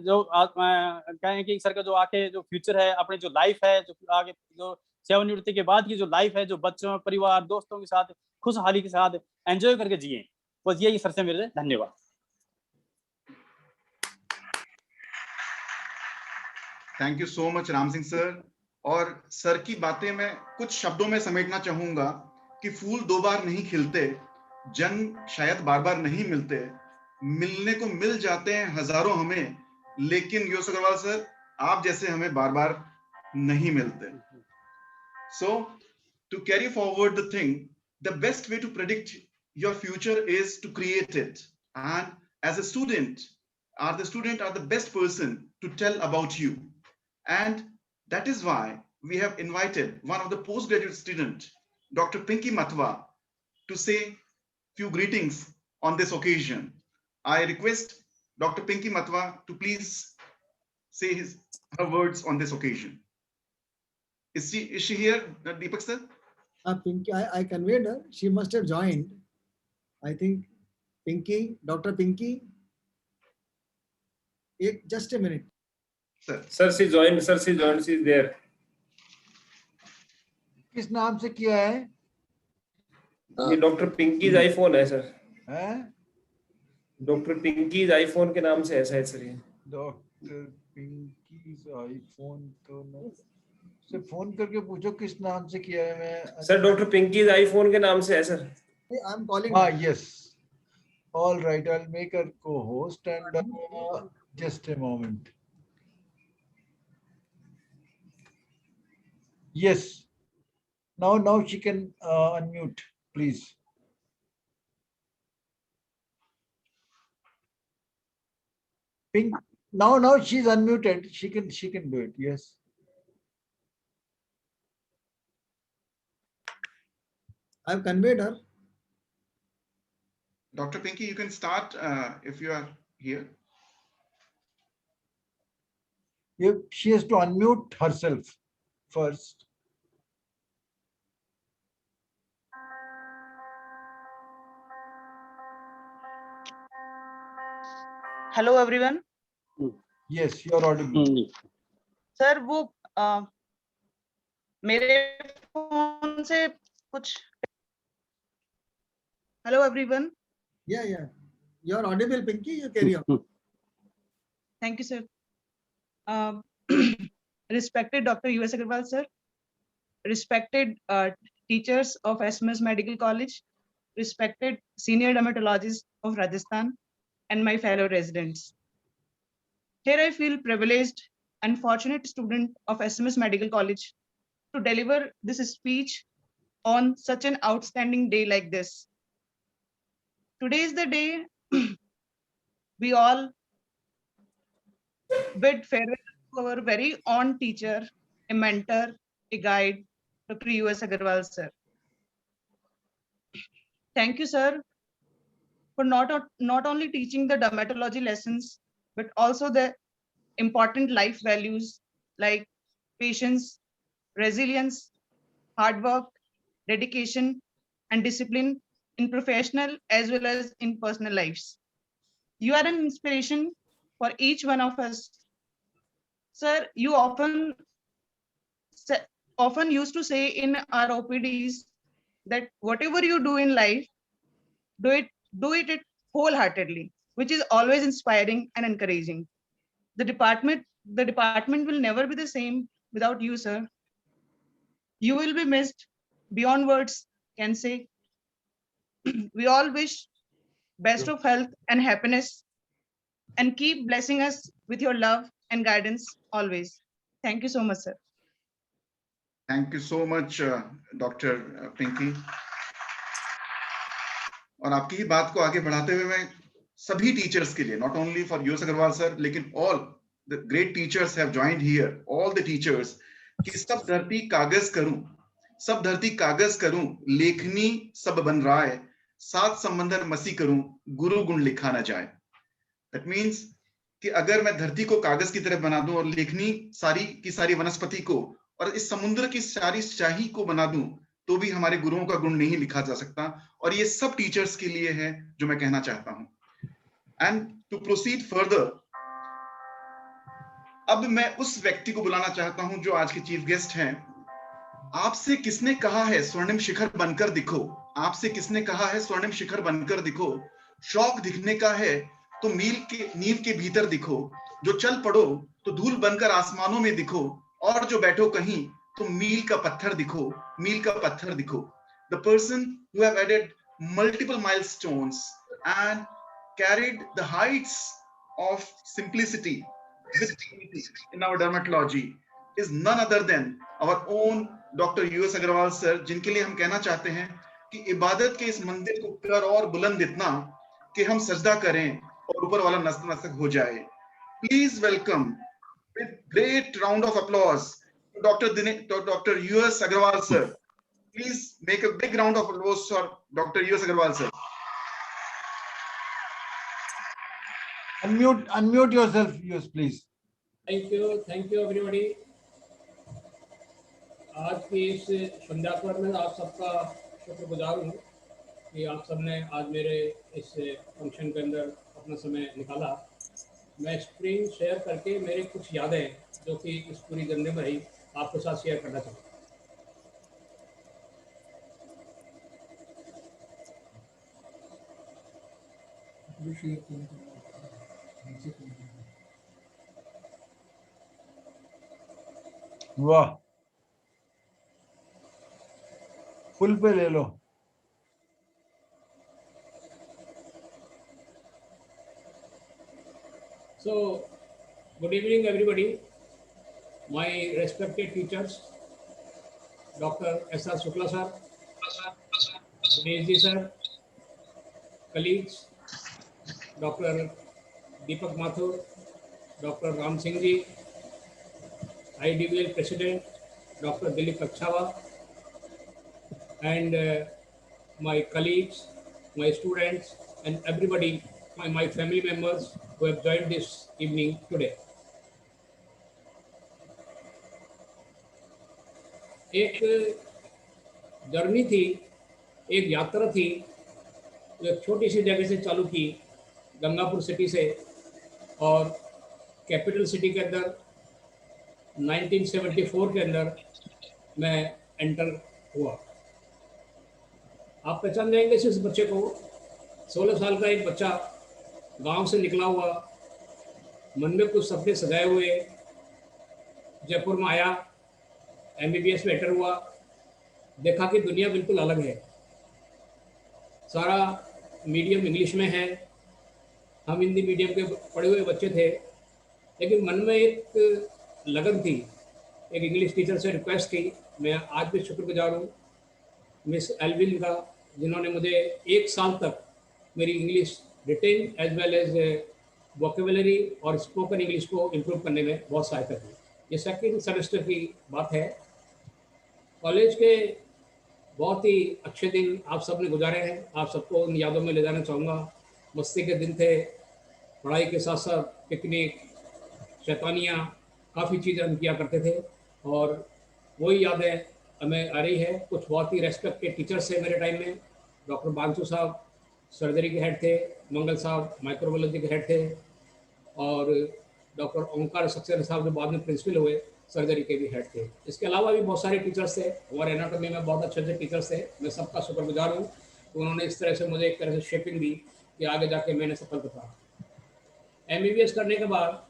जो कहें कि सर का जो आके जो फ्यूचर है, अपने जो लाइफ है, जो आगे जो सेवानिवृत्ति के बाद की जो लाइफ है, जो बच्चों परिवार दोस्तों के साथ खुशहाली के साथ एंजॉय करके जिए, बस यही सर से मेरे धन्यवाद। Thank you so much Ram Singh sir. और सर की बातें मैं कुछ शब्दों में समेटना चाहूंगा कि फूल दो बार नहीं खिलते, जन शायद बार बार नहीं मिलते, मिलने को मिल जाते हैं हजारों हमें, लेकिन यूसुफ अग्रवाल सर आप जैसे हमें बार बार नहीं मिलते। So to carry forward the thing, the best way to predict your future is to create it, and as a student are the best person to tell about you. And that is why we have invited one of the postgraduate student, Dr. Pinky Matwa, to say few greetings on this occasion. I request Dr. Pinky Matwa to please say her words on this occasion. Is she here, Deepak sir? Pinky, I conveyed her. She must have joined. I think Pinky, Dr. Pinky. Just a minute. Sir, she joined. Sir, she joined. She is there. किस नाम से किया है? ये doctor pinkies iPhone है sir. हैं? Doctor pinkies iPhone के नाम से है शायद सर ये। डॉक्टर पिंकीज आईफोन तो ना, से फोन करके पूछो किस नाम से किया है। मैं सर डॉक्टर पिंकीज आईफोन के नाम से है sir. I am calling. Yes. All right, I'll make her co-host and just a moment. Yes. Now she can unmute, please. Pink. Now she's unmuted. She can do it. Yes. I've conveyed her. Dr. Pinky, you can start if you are here. She has to unmute herself first. Hello everyone. Yes, you're audible. Sir वो मेरे phone से कुछ। Hello everyone. Yeah. You're audible, Pinky. You carry on. Thank you, sir. Respected Dr. U.S. Agarwal, sir. Respected teachers of SMS Medical College. Respected senior dermatologists of Rajasthan and my fellow residents. Here I feel privileged and fortunate student of SMS Medical College to deliver this speech on such an outstanding day like this. Today is the day we all bid farewell to our very own teacher, a mentor, a guide, Dr. U.S. Agarwal, sir. Thank you, sir, for not only teaching the dermatology lessons, but also the important life values like patience, resilience, hard work, dedication, and discipline in professional as well as in personal lives. You are an inspiration for each one of us. Sir, you often used to say in our OPDs that whatever you do in life, do it wholeheartedly, which is always inspiring and encouraging. The department will never be the same without you, sir. You will be missed beyond words can say. We all wish best of health and happiness and keep blessing us with your love and guidance always. Thank you so much, sir. Thank you so much, Dr. Pinky. और आपकी ही बात को आगे बढ़ाते हुए मैं सभी teachers के लिए, not only for U S Agrawal sir, लेकिन all the great teachers have joined here, all the teachers, कि सब धरती कागज करूं, सब धरती कागज करूं, लेखनी सब बन रहा है, सात समंदर मसी करूं, गुरु गुण लिखा ना जाए. That means कि अगर मैं धरती को कागज की तरह बना दूं और लेखनी सारी की सारी वनस्पति को और इस समुद्र की सारी स्याही को बना दूं, तो भी हमारे गुरुओं का गुण नहीं लिखा जा सकता. और ये सब टीचर्स के लिए है जो मैं कहना चाहता हूं. एंड टू प्रोसीड फर्दर, अब मैं उस व्यक्ति को बुलाना चाहता हूं जो आज के चीफ गेस्ट हैं. आपसे किसने कहा है स्वर्णिम शिखर बनकर दिखो? आपसे किसने कहा है स्वर्णिम शिखर बनकर दिखो? शौक दिखने का है तो नींव के भीतर दिखो. जो चल पड़ो तो धूल बनकर आसमानों में दिखो, और जो बैठो कहीं तो मील का पत्थर दिखो, मील का पत्थर दिखो. The person who have added multiple milestones and carried the heights of simplicity with dignity in our dermatology is none other than our own Dr. U.S. Agarwal sir, जिनके लिए हम कहना चाहते हैं कि इबादत के इस मंदिर को कर और बुलंद इतना कि हम सजदा करें और ऊपर वाला नतमस्तक हो जाए. Please welcome with great round of applause Dr. U.S. Agarwal sir. Please make a big round of applause for Dr. U.S. Agarwal sir. Unmute yourself, yes, please. Thank you everybody. आज की इस संध्या पर मैं आप सबका शुक्रगुजार हूँ कि आप सबने आज मेरे इस फंक्शन के अंदर अपना समय निकाला. मैं स्क्रीन शेयर करके मेरे कुछ यादें जो कि इस पूरी जर्नी में रही आपके साथ शेयर करना चाहूँगा. वाह, फुल पे ले लो. So, good evening, everybody. My respected teachers, Dr. S.R. Shukla sir, Dinesh ji sir, colleagues, Dr. Deepak Mathur, Dr. Ram Singh ji, IDBL President, Dr. Dilip Akshava, and my colleagues, my students, and everybody, my family members who have joined this evening today. एक journey थी, एक यात्रा थी जो एक छोटी सी जगह से चालू की, गंगापुर सिटी से, और कैपिटल सिटी के अंदर 1974 के अंदर मैं एंटर हुआ. आप पहचान जाएंगे इस बच्चे को. 16 साल का एक बच्चा, गांव से निकला हुआ, मन में कुछ सपने सजाए हुए, जयपुर में आया, MBBS में एंटर हुआ, देखा कि दुनिया बिल्कुल अलग है. सारा मीडियम इंग्लिश में है, हम हिंदी मीडियम के पढ़े हुए बच्चे थे, लेकिन मन में एक लगन थी. एक इंग्लिश टीचर से रिक्वेस्ट की. मैं आज भी शुक्रगुजार हूँ मिस एल्विन का, जिन्होंने मुझे 1 साल तक मेरी English written as well as vocabulary और स्पोकन इंग्लिश को इम्प्रूव करने में बहुत सहायता की. ये सेकेंड सेमेस्टर की बात है. कॉलेज के बहुत ही अच्छे दिन आप सब ने गुजारे हैं. आप सबको उन यादों में ले जाना चाहूँगा. मस्ती के दिन थे, पढ़ाई के साथ साथ पिकनिक, शैतानियाँ, काफ़ी चीज़ें हम किया करते थे. और वही यादें हमें आ रही है। कुछ बहुत ही रेस्पेक्टेड टीचर्स थे मेरे टाइम में। डॉक्टर बांसु साहब सर्जरी के हेड थे, मंगल साहब माइक्रोबायोलॉजी के हेड थे, और डॉक्टर ओंकार सक्सेना साहब जो बाद में प्रिंसिपल हुए सर्जरी के भी हेड थे। इसके अलावा भी बहुत सारे टीचर्स थे हमारे एनाटॉमी में, बहुत अच्छे अच्छे टीचर्स थे। मैं सबका शुक्रगुजार हूँ। उन्होंने इस तरह से मुझे एक तरह से शेपिंग दी कि आगे जाके मैंने सफलता पा। MBBS करने के बाद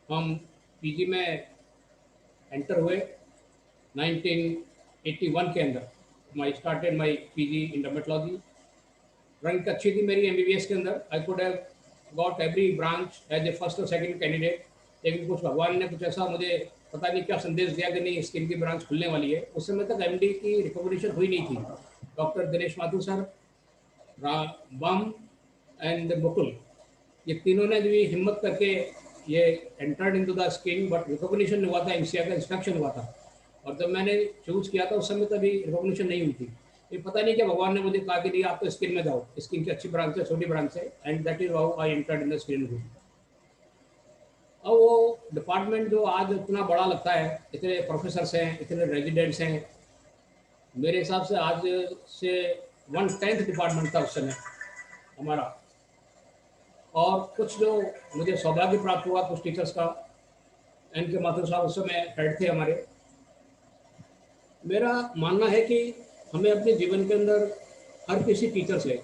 हम PG में एंटर हुए 1981 के अंदर। My started my PG in dermatology. Rank अच्छी थी मेरी MBBS के अंदर। I could have got every branch as a first और सेकंड कैंडिडेट, लेकिन कुछ भगवान ने कुछ ऐसा मुझे पता नहीं क्या संदेश दिया कि नहीं, स्किन की ब्रांच खुलने वाली है। उस समय तक MD की रिकॉग्निशन हुई नहीं थी। Doctor Dinesh Mathur sir, bomb and Mukul, ये तीनों ने भी हिम्मत करके ये entered into the skin, but recognition हुआ था, MCI का इंस्पेक्शन हुआ था। और जब मैंने चूज किया था उस समय तभी रिकॉग्निशन नहीं हुई थी। ये पता नहीं क्या भगवान ने मुझे कहा कि नहीं, आप तो स्किन में जाओ, स्किन की अच्छी ब्रांच है, छोटी ब्रांच है, and that is how I entered in the skin group. अब वो डिपार्टमेंट जो आज इतना बड़ा लगता है, इतने प्रोफेसर्स हैं, इतने रेजिडेंट्स हैं, मेरे हिसाब से आज से 1/10 डिपार्टमेंट था उस समय हमारा। और कुछ जो मुझे सौभाग्य प्राप्त हुआ कुछ टीचर्स का, NK माथुर साहब उस समय हेड थे हमारे। मेरा मानना है कि हमें अपने जीवन के अंदर हर किसी टीचर से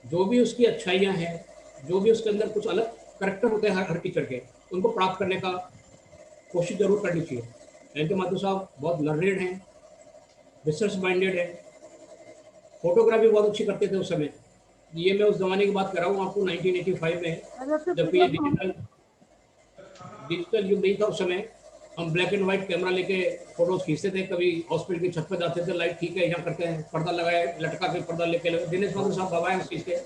जो भी उसकी अच्छाइयाँ हैं, जो भी उसके अंदर कुछ अलग करैक्टर होते हैं हर टीचर के, उनको प्राप्त करने का कोशिश जरूर करनी चाहिए। NK माथुर साहब बहुत लर्नेड हैं, रिसर्च माइंडेड है, फोटोग्राफी बहुत अच्छी करते थे उस समय। ये मैं उस जमाने की बात कर रहा हूँ आपको, 1985 में, जबकि ये डिजिटल युग नहीं था उस समय। हम ब्लैक एंड व्हाइट कैमरा लेके फोटोज खींचते थे। कभी हॉस्पिटल की छत पे जाते थे, लाइट ठीक है यहाँ करते हैं, पर्दा लगाए, लटका के पर्दा लेके लगे। दिनेश माथुर साहब बाबा उस चीज के,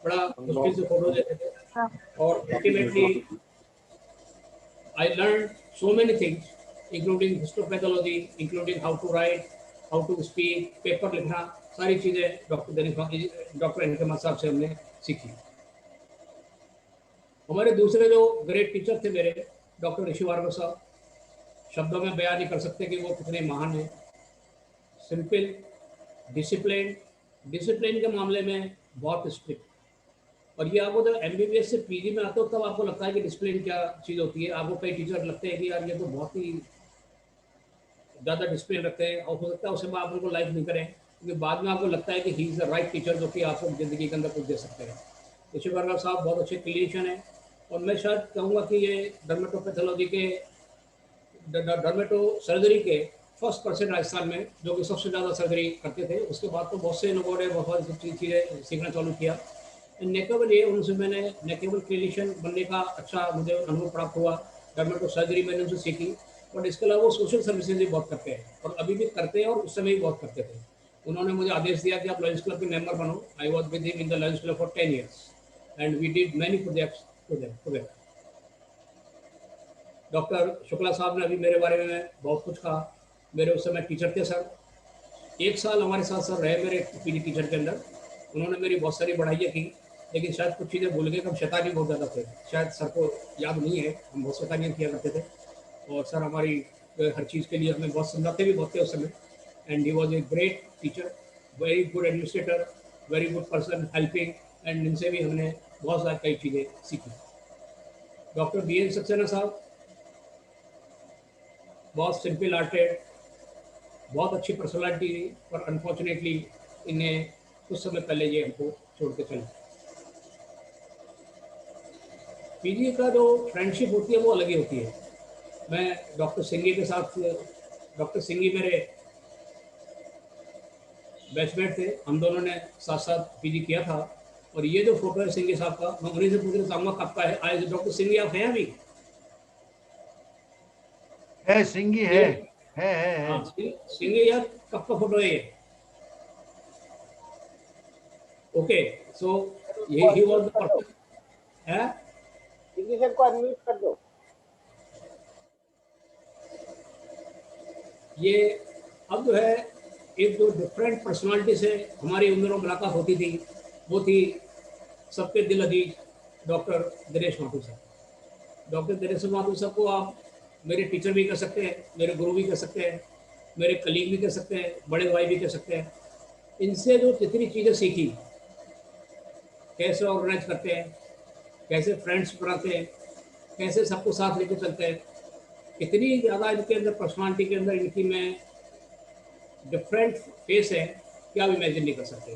बड़ा मुश्किल से फोटो लेते थे। और ultimately I learned so many things, including histopathology, including how to write, how to speak, paper लिखना, सारी चीजें डॉक्टर NK माथुर साहब से हमने सीखी। हमारे दूसरे जो ग्रेट टीचर थे मेरे, डॉक्टर ऋषि भार्गव साहब, शब्दों में बयान नहीं कर सकते कि वो कितने महान हैं। सिंपल, डिसिप्लिन के मामले में बहुत स्ट्रिक्ट। और ये आपको जब MBBS से PG में आते हो तब आपको लगता है कि डिसिप्लिन क्या चीज़ होती है। आपको कई टीचर लगते हैं कि यार ये तो बहुत ही ज़्यादा डिसिप्लिन रखते हैं, और हो सकता है उसके बाद आप उनको लाइफ नहीं करें, क्योंकि बाद में आपको लगता है कि he is the right teacher जो कि आपको ज़िंदगी के अंदर कुछ दे सकते हैं। ऋषि भार्गव साहब बहुत अच्छे क्लिनिशियन हैं, और मैं शायद कहूँगा कि ये डर्मेटोपैथोलॉजी के, डर्मेटो सर्जरी के फर्स्ट पर्सन राजस्थान में जो कि सबसे ज़्यादा सर्जरी करते थे। उसके बाद तो बहुत से लोगों ने बहुत चीज़ें सीखना चालू किया। न केवल ये, उनसे मैंने न केवल क्लिनिशियन बनने का अच्छा मुझे अनुभव प्राप्त हुआ, डर्मेटो सर्जरी मैंने उनसे सीखी, बट इसके अलावा वो सोशल सर्विसेज भी बहुत करते हैं, और अभी भी करते हैं, और उस समय भी बहुत करते थे। उन्होंने मुझे आदेश दिया कि आप लॉयंस क्लब के मेंबर बनो। I was with him in the Lions Club for 10 years and we did many projects together. Doctor Shukla साहब ने अभी मेरे बारे में बहुत कुछ कहा। मेरे उस समय टीचर थे सर, 1 साल हमारे साथ सर रहे मेरे PG टीचर के अंदर। उन्होंने मेरी बहुत सारी बढ़ाइयाँ की, लेकिन शायद कुछ चीज़ें भूल गए। हम शैतानी बहुत ज़्यादा थे, शायद सर को याद नहीं है, हम बहुत शैतानियाँ किया करते थे, और सर हमारी हर चीज़ के लिए हमें बहुत समझाते भी बहुत थे उस समय। And he was a great teacher, very good administrator, very good person, helping, and इनसे भी हमने बहुत सारी कई चीज़ें सीखी। डॉक्टर BN सक्सेना साहब बहुत सिंपल हार्टेड, बहुत अच्छी पर्सनालिटी थी, पर अनफॉर्चुनेटली इन्हें कुछ समय पहले ये हमको छोड़ के चले। PG का जो फ्रेंडशिप होती है वो अलग ही होती है। मैं डॉक्टर सिंघी के साथ, डॉक्टर सिंघी मेरे बैचमेट थे, हम दोनों ने साथ साथ PG किया था। और ये जो फोटो है सिंघी साहब का, मैं उन्हीं से पूछना चाहूँगा कब का है। आज डॉक्टर सिंघी आप हैं अभी? है, सिंघी है। हाँ, सिंघी यार, कब का फोटो है ये? Okay, so he was the person है। सिंघी सर को अनम्यूट कर दो। ये अब जो है, एक जो डिफरेंट पर्सनालिटी से हमारी उन दोनों मुलाकात होती थी, वो थी सबके दिल अजीज डॉक्टर दिनेश माथुर साहब। डॉक्टर दिनेश माथुर साहब को आप मेरे टीचर भी कह सकते हैं, मेरे गुरु भी कह सकते हैं, मेरे कलीग भी कह सकते हैं, बड़े भाई भी कह सकते हैं। इनसे जो जितनी चीज़ें सीखी, कैसे ऑर्गेनाइज करते हैं, कैसे फ्रेंड्स बनाते हैं, कैसे सबको साथ लेके चलते हैं, इतनी ज़्यादा इनके अंदर पर्सनालिटी के अंदर इनकी मैं डिफरेंट फेस है कि आप इमेजिन नहीं कर सकते।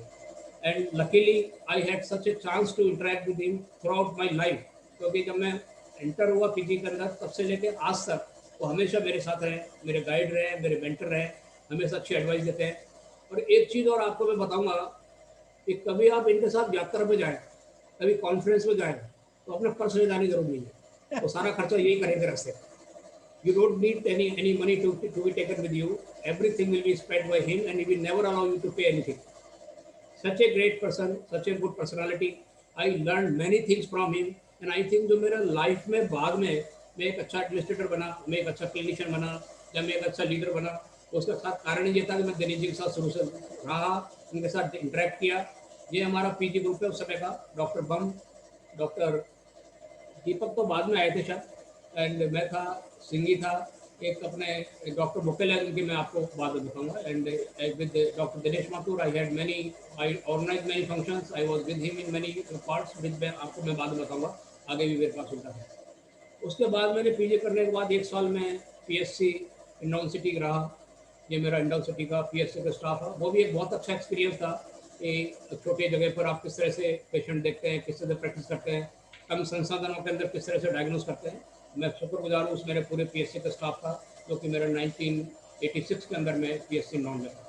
And luckily I had such a chance to interact with him throughout my life, क्योंकि जब मैं एंटर हुआ पीजी के अंदर तब से लेकर आज तक वो हमेशा मेरे साथ रहे, मेरे गाइड रहे, मेरे मेंटर रहे, हमेशा अच्छी एडवाइस देते हैं। और एक चीज़ और आपको मैं बताऊंगा कि कभी आप इनके साथ यात्रा में जाएं, कभी कॉन्फ्रेंस में जाएं, तो अपने पर्स ले जाने की जरूरत नहीं है, तो सारा खर्चा यही करेंगे रस्ते। You don't need any money to be taken with you. Everything will be spent by him, and he will never allow you to pay anything. Such a great person, such a good personality. I learned many things from him, and I think जो मेरा life में बाद में मैं एक अच्छा administrator बना, मैं एक अच्छा क्लिनिशियन बना, या मैं एक अच्छा लीडर बना, उसका साथ कारण ये था कि मैं दिनेश जी के साथ शुरू से रहा, उनके साथ इंटरेक्ट किया। ये हमारा पीजी ग्रुप है उस समय का, डॉक्टर बम, डॉक्टर दीपक तो बाद में आए थे शायद, एंड मैं था, सिंगी था, एक अपने डॉक्टर मुकेल है, उनकी मैं आपको बाद में बताऊंगा। And with doctor Dinesh Mathur I had many, I organise many functions, I was with him in many parts, with मैं आपको मैं बाद में बताऊंगा, आगे भी मेरे पास होता है। उसके बाद मैंने पीजी करने के बाद 1 साल में पीएससी इंडोन सिटी रहा, ये मेरा इंडोन सिटी का पीएससी का स्टाफ है। वो भी एक बहुत अच्छा एक्सपीरियंस था कि छोटी जगह पर आप किस तरह से पेशेंट देखते हैं, किस तरह से प्रैक्टिस करते हैं, कम संसाधनों के अंदर किस तरह से डायग्नोस करते हैं। मैं शुक्रगुजार हूँ उस मेरे पूरे पीएससी का स्टाफ था, जो कि मेरा 1986 के अंदर में पीएससी नॉन में था।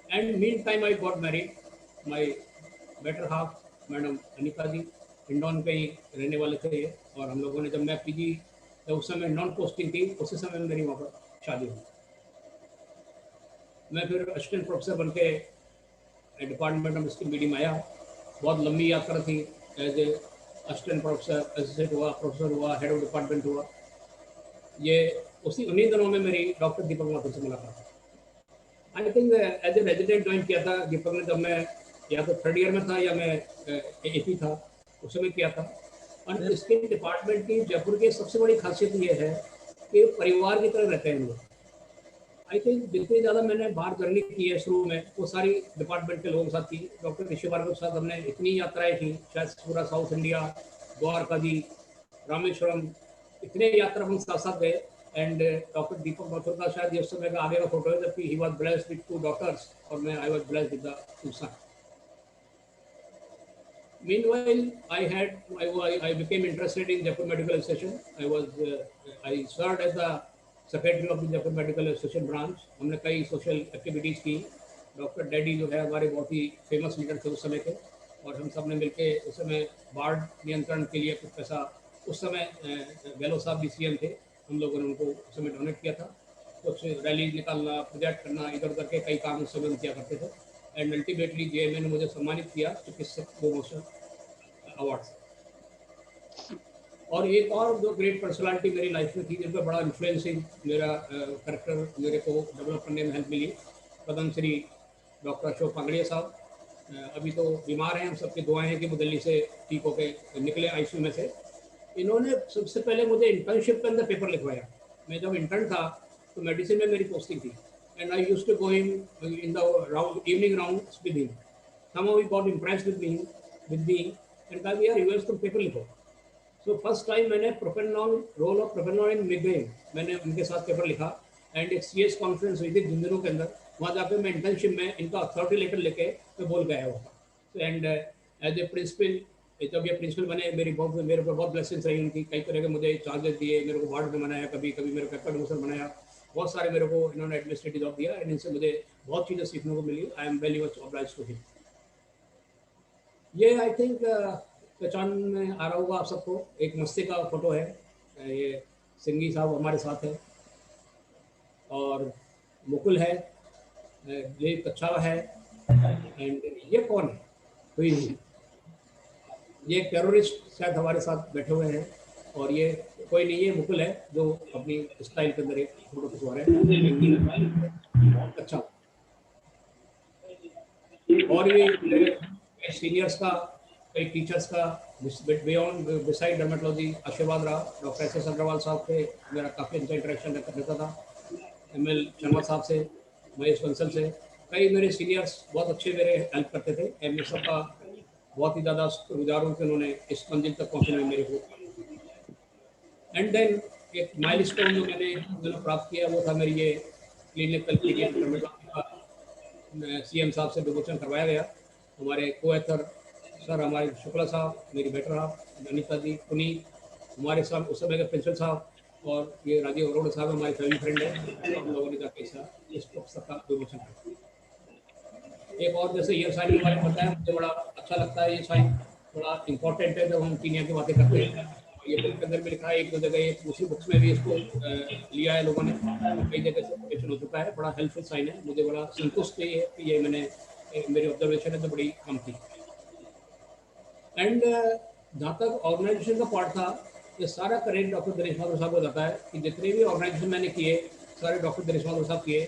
And mean time I got married, my better half madam Anika ji इंडोन पे ही रहने वाले थे ये, और हम लोगों ने जब मैं पीजी, जब उस समय नॉन पोस्टिंग थी, उसी समय मेरी वहाँ पर शादी हुई। मैं फिर असिस्टेंट प्रोफेसर बन के डिपार्टमेंट ऑफ स्किल मीडियम आया। बहुत लंबी यात्रा थी, as a assistant professor, assistant हुआ, प्रोफेसर हुआ, हेड ऑफ डिपार्टमेंट हुआ। ये उन्हीं दिनों में मेरी डॉक्टर दीपक माथुर से मुलाकात। I think as a resident join किया था दीपक ने, जब मैं या तो 3rd ईयर में था या मैं एपी था, उस समय किया था। और इसके डिपार्टमेंट की जयपुर की सबसे बड़ी खासियत ये है कि परिवार की तरह रहते हैं लोग। आई थिंक जितनी ज़्यादा मैंने बाहर जर्नी की है शुरू में, वो सारी डिपार्टमेंट के लोगों के साथ की। डॉक्टर ऋषि भार्गव के साथ हमने इतनी यात्राएं की, शायद पूरा साउथ इंडिया, द्वारका जी, रामेश्वरम, इतने यात्रा हम साथ साथ गए। एंड डॉक्टर दीपक माथुर का शायद ये उस समय का आगे का फोटो है, जबकि he was blessed with 2 daughters और मैं I was blessed with the 2 sons. Meanwhile, I became interested in Jaipur Medical Association. I served as the secretary of the Jaipur Medical Association branch. हमने कई social activities की। Doctor daddy जो है हमारे बहुत ही famous leader थे उस समय के, और हम सब ने मिलके उस समय बाढ़ नियंत्रण के लिए कुछ पैसा, उस समय गहलोत साहब भी सीएम थे, हम लोगों ने उनको उस समय डोनेट किया था। कुछ रैली निकालना, प्रोजेक्ट करना, इधर उधर के कई काम उस समय किया करते थे। एंड अल्टीमेटली जेएमए ने मुझे सम्मानित किया चिकित्सक प्रमोशन अवार्ड से। और एक और जो ग्रेट पर्सनालिटी मेरी लाइफ में थी, जिन पर बड़ा इन्फ्लुएंसिंग मेरा करेक्टर मेरे को डेवलप करने में हेल्प मिली, पद्म श्री डॉक्टर अशोक पांगड़िया साहब। अभी तो बीमार हैं, हम सबकी दुआएं हैं कि वो दिल्ली से ठीक होके निकले आईसीयू में से। इन्होंने सबसे पहले मुझे इंटर्नशिप के अंदर पेपर लिखवाया। मैं जब इंटर्न था तो मेडिसिन में मेरी पोस्टिंग थी, and I used to go in the evening rounds with him. Somehow he got impressed with me and कहा यार यूएस तुम पेपर लिखो। सो फर्स्ट टाइम मैंने propanol, role of propanol in migraine, मैंने उनके साथ पेपर लिखा। एंड एक सीएस कॉन्फ्रेंस हुई थी जिंदरों के अंदर, वहाँ जाकर मैं इंटर्नशिप में इनका अथॉरिटी लेटर लेके मैं बोल गया हुआ था। एंड एज ए प्रिंसिपल, जब ये प्रिंसिपल बने, मेरे ऊपर बहुत ब्लेसिंग्स रही उनकी। कई तरह के मुझे चार्जेस दिए, मेरे को वार्ड में बनाया, कभी कभी मेरे को एकेडमिशन बनाया, बहुत सारे मेरे को इन्होंने एडमिनिस्ट्रेटिव जॉब दिया, एंड इनसे मुझे बहुत चीज़ें सीखने को मिली। I am very much obliged to him. ये आई थिंक पहचान में आ रहा होगा आप सबको, एक मस्ती का फोटो है। ये सिंगी साहब हमारे साथ है, और मुकुल है, ये कच्छा है। एंड ये कौन है? कोई नहीं, ये टेररिस्ट शायद हमारे साथ बैठे हुए हैं, और ये कोई नहीं, ये मुकुल है जो अपनी स्टाइल के अंदर एक फोटो खिंचवा रहे हैं। अच्छा, और ये सीनियर्स का, कई टीचर्स का, बियॉन्ड बिसाइड डर्मेटोलॉजी आशीर्वाद रहा। डॉक्टर एस एस अग्रवाल साहब थे, मेरा काफ़ी अच्छा इंटरेक्शन रहता था। ML शर्मा साहब से, महेश बंसल से, कई मेरे सीनियर्स बहुत अच्छे मेरे हेल्प करते थे, और मैं सबका बहुत ही ज़्यादा शुक्रगुजार हूँ कि उन्होंने इस मंजिल तक पहुँचने में मेरे को। एंड देन एक माइलस्टोन जो मैंने प्राप्त किया वो था मेरी ये क्लिनिकल पीरियड का CM साहब से विमोचन करवाया गया। हमारे को-ऑथर सर, हमारे शुक्ला साहब, मेरी बेटर साहब अनिता जी, पुनीत, हमारे साथ उस समय के प्रिंसिपल साहब और ये राजीव अरोड़ा साहब हमारे फैमिली फ्रेंड है, तो हम लोगों ने जाके इस पुस्तक का विमोचन किया। एक और जैसे ये साइन के बारे में बताया, मुझे बड़ा अच्छा लगता है। ये साइन बड़ा इंपॉर्टेंट है जब हम कीनिया की बातें करते हैं। ये बुक के अंदर भी लिखा है, एक दो जगह, ये दूसरी बुक्स में भी इसको लिया है लोगों ने, कई जगह से ऑब्जर्वेशन हो चुका है। बड़ा हेल्पफुल साइन है, मुझे बड़ा संतुष्ट है कि ये मैंने मेरी ऑब्जर्वेशन है तो बड़ी कम थी। एंड जहाँ तक ऑर्गेनाइजेशन का पार्ट था, ये सारा क्रेडिट डॉक्टर दिनेश माथुर साहब को जाता है कि जितने भी ऑर्गेनाइजेशन मैंने किए सारे डॉक्टर दिनेश माथुर साहब किए।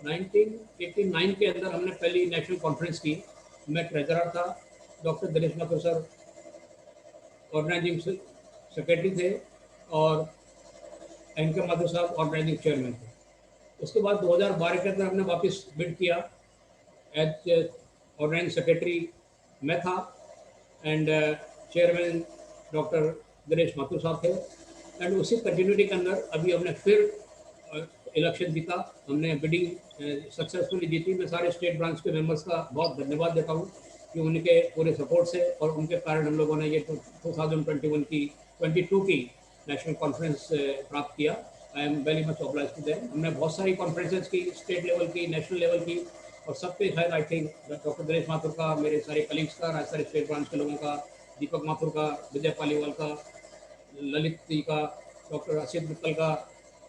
1989 के अंदर हमने पहली नेशनल कॉन्फ्रेंस की, मैं ट्रेजरर था, doctor Dinesh Mathur sir organising secretary थे और एनके माथुर साहब ऑर्गेनाइजिंग चेयरमैन थे। उसके बाद 2012 के अंदर हमने वापस बिड किया, एज ऑर्गेनाइजिंग सेक्रेटरी मैं था and chairman doctor Dinesh Mathur साहब थे। एंड उसी कंटिन्यूटी के अंदर अभी हमने फिर इलेक्शन जीता, हमने बिडिंग सक्सेसफुली जीती। मैं सारे स्टेट ब्रांच के मेंबर्स का बहुत धन्यवाद देता हूँ कि उनके पूरे सपोर्ट से और उनके कारण हम लोगों ने ये 2022 की नेशनल कॉन्फ्रेंस प्राप्त किया। I am very much obliged to them. हमने बहुत सारी कॉन्फ्रेंसेज की, स्टेट लेवल की, नेशनल लेवल की, और सब पे शायद I think doctor Dinesh Mathur का, मेरे सारे कलीग्स का, राजस्थान स्टेट ब्रांच के लोगों का, दीपक माथुर का, विजय पालीवाल का, ललित जी का, डॉक्टर असित मित्तल का,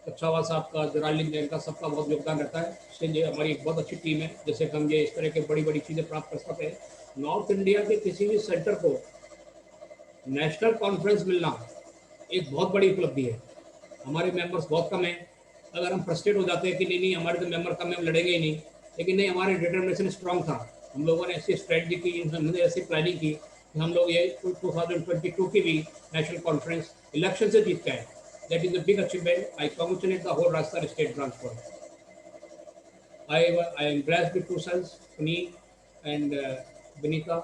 कच्छावा साहब का, जरालिन जैन का, सबका बहुत योगदान रहता है। इसलिए हमारी एक बहुत अच्छी टीम है, जैसे हम ये इस तरह के बड़ी बड़ी चीज़ें प्राप्त कर सकते हैं। नॉर्थ इंडिया के किसी भी सेंटर को नेशनल कॉन्फ्रेंस मिलना एक बहुत बड़ी उपलब्धि है। हमारे मेंबर्स बहुत कम हैं। अगर हम फ्रस्ट्रेट हो जाते हैं कि नहीं हमारे तो मेंबर कम है, हम लड़ेंगे ही नहीं, लेकिन नहीं, हमारी डिटर्मिनेशन स्ट्रांग था। हम लोगों ने ऐसी स्ट्रेटजी की, हमने ऐसी प्लानिंग की कि हम लोग ये 2022 की भी नेशनल कॉन्फ्रेंस इलेक्शन से जीत के आए। That is a big achievement. I congratulate the whole Rajasthan state branch for. I am blessed with 2 sons, Puneet and Vinita.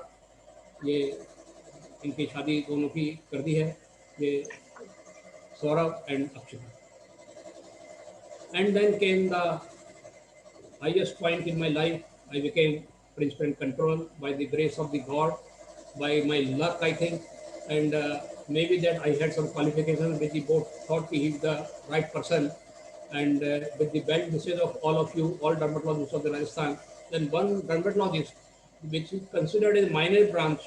ये इनकी शादी दोनों की कर दी है, ये Saurabh and Akshata. And then came the highest point in my life. I became principal in control by the grace of the God, by my luck, I think. And maybe that I had some qualifications which the board thought he is the right person. And with the well wishes of all of you, all dermatologists of the Rajasthan, then one dermatologist, which is considered a minor branch,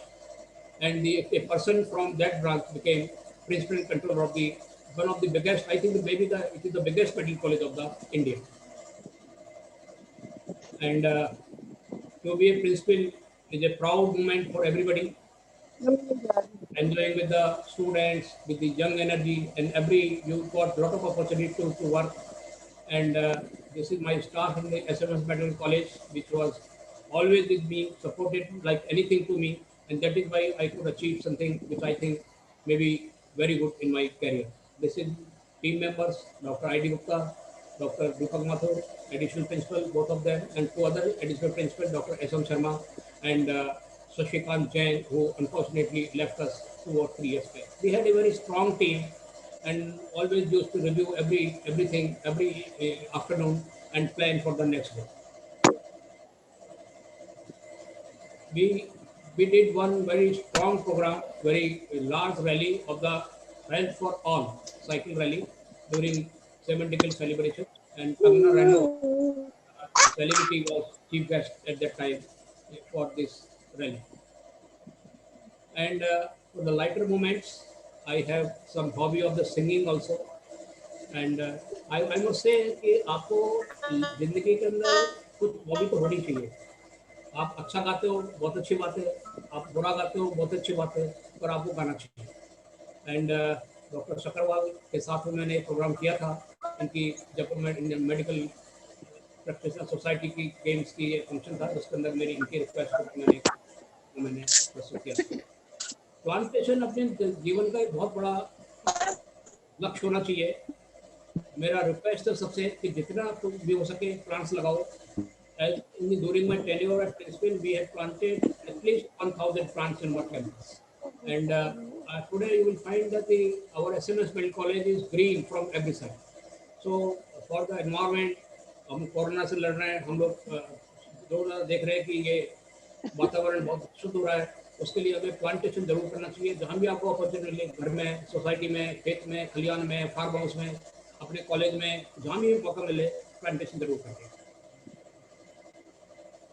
and a person from that branch became principal in control of the one of the biggest, I think maybe it is the biggest medical college of the India. And to be a principal is a proud moment for everybody. Enjoying with the students, with the young energy, and you got a lot of opportunity to work. And this is my start in the SMS Medical College, which was always with me, supported like anything to me. And that is why I could achieve something which I think may be very good in my career. This is team members, Dr. I.D. Gupta, Dr. Deepak Mathur, additional principal, both of them, and 2 other additional principal, Dr. S.M. Sharma and Shashikant Jain, who unfortunately left us 2 or 3 years back. We had a very strong team and always used to review everything every afternoon and plan for the next day. We did one very strong program, very large rally of the Health for All cycle rally during 7 decade celebration, and Kangana Ranaut, celebrity, was chief guest at that time for this rally. And for the lighter moments, I have some hobby of the singing also. And I must say कि आपको जिंदगी के अंदर कुछ hobby तो होनी चाहिए। आप अच्छा गाते हो, बहुत अच्छी बात है, आप बुरा गाते हो, बहुत अच्छी बात है, पर आपको गाना चाहिए। एंड डॉक्टर शकरवाल के साथ में मैंने एक प्रोग्राम किया था, इनकी जब इंडियन मेडिकल प्रैक्टिशनर सोसाइटी की गेम्स की एक फंक्शन था, उसके अंदर मेरी इनकी रिक्वेस्ट पर मैंने प्रस्तुत किया। ट्रांसलेशन अपने जीवन का एक बहुत बड़ा लक्ष्य होना चाहिए। मेरा रिक्वेस्ट है सबसे कि जितना भी हो सके प्लांट्स लगाओ. During my tenure at Princeton, we had planted at least 1,000 plants in our campus. And today you will find that our SMS Medical College is green from every side. So for the environment, हम corona से लड़ रहे हैं, हम लोग जो देख रहे हैं कि ये वातावरण बहुत शुद्ध हो रहा है, उसके लिए हमें प्लांटेशन जरूर करना चाहिए. जहाँ भी आपको अपॉर्चुनिटी मिले, घर में, सोसाइटी में, खेत में, खलियान में, फार्म हाउस में, अपने कॉलेज में, जहाँ भी मौका मिले, प्लांटेशन जरूर करें.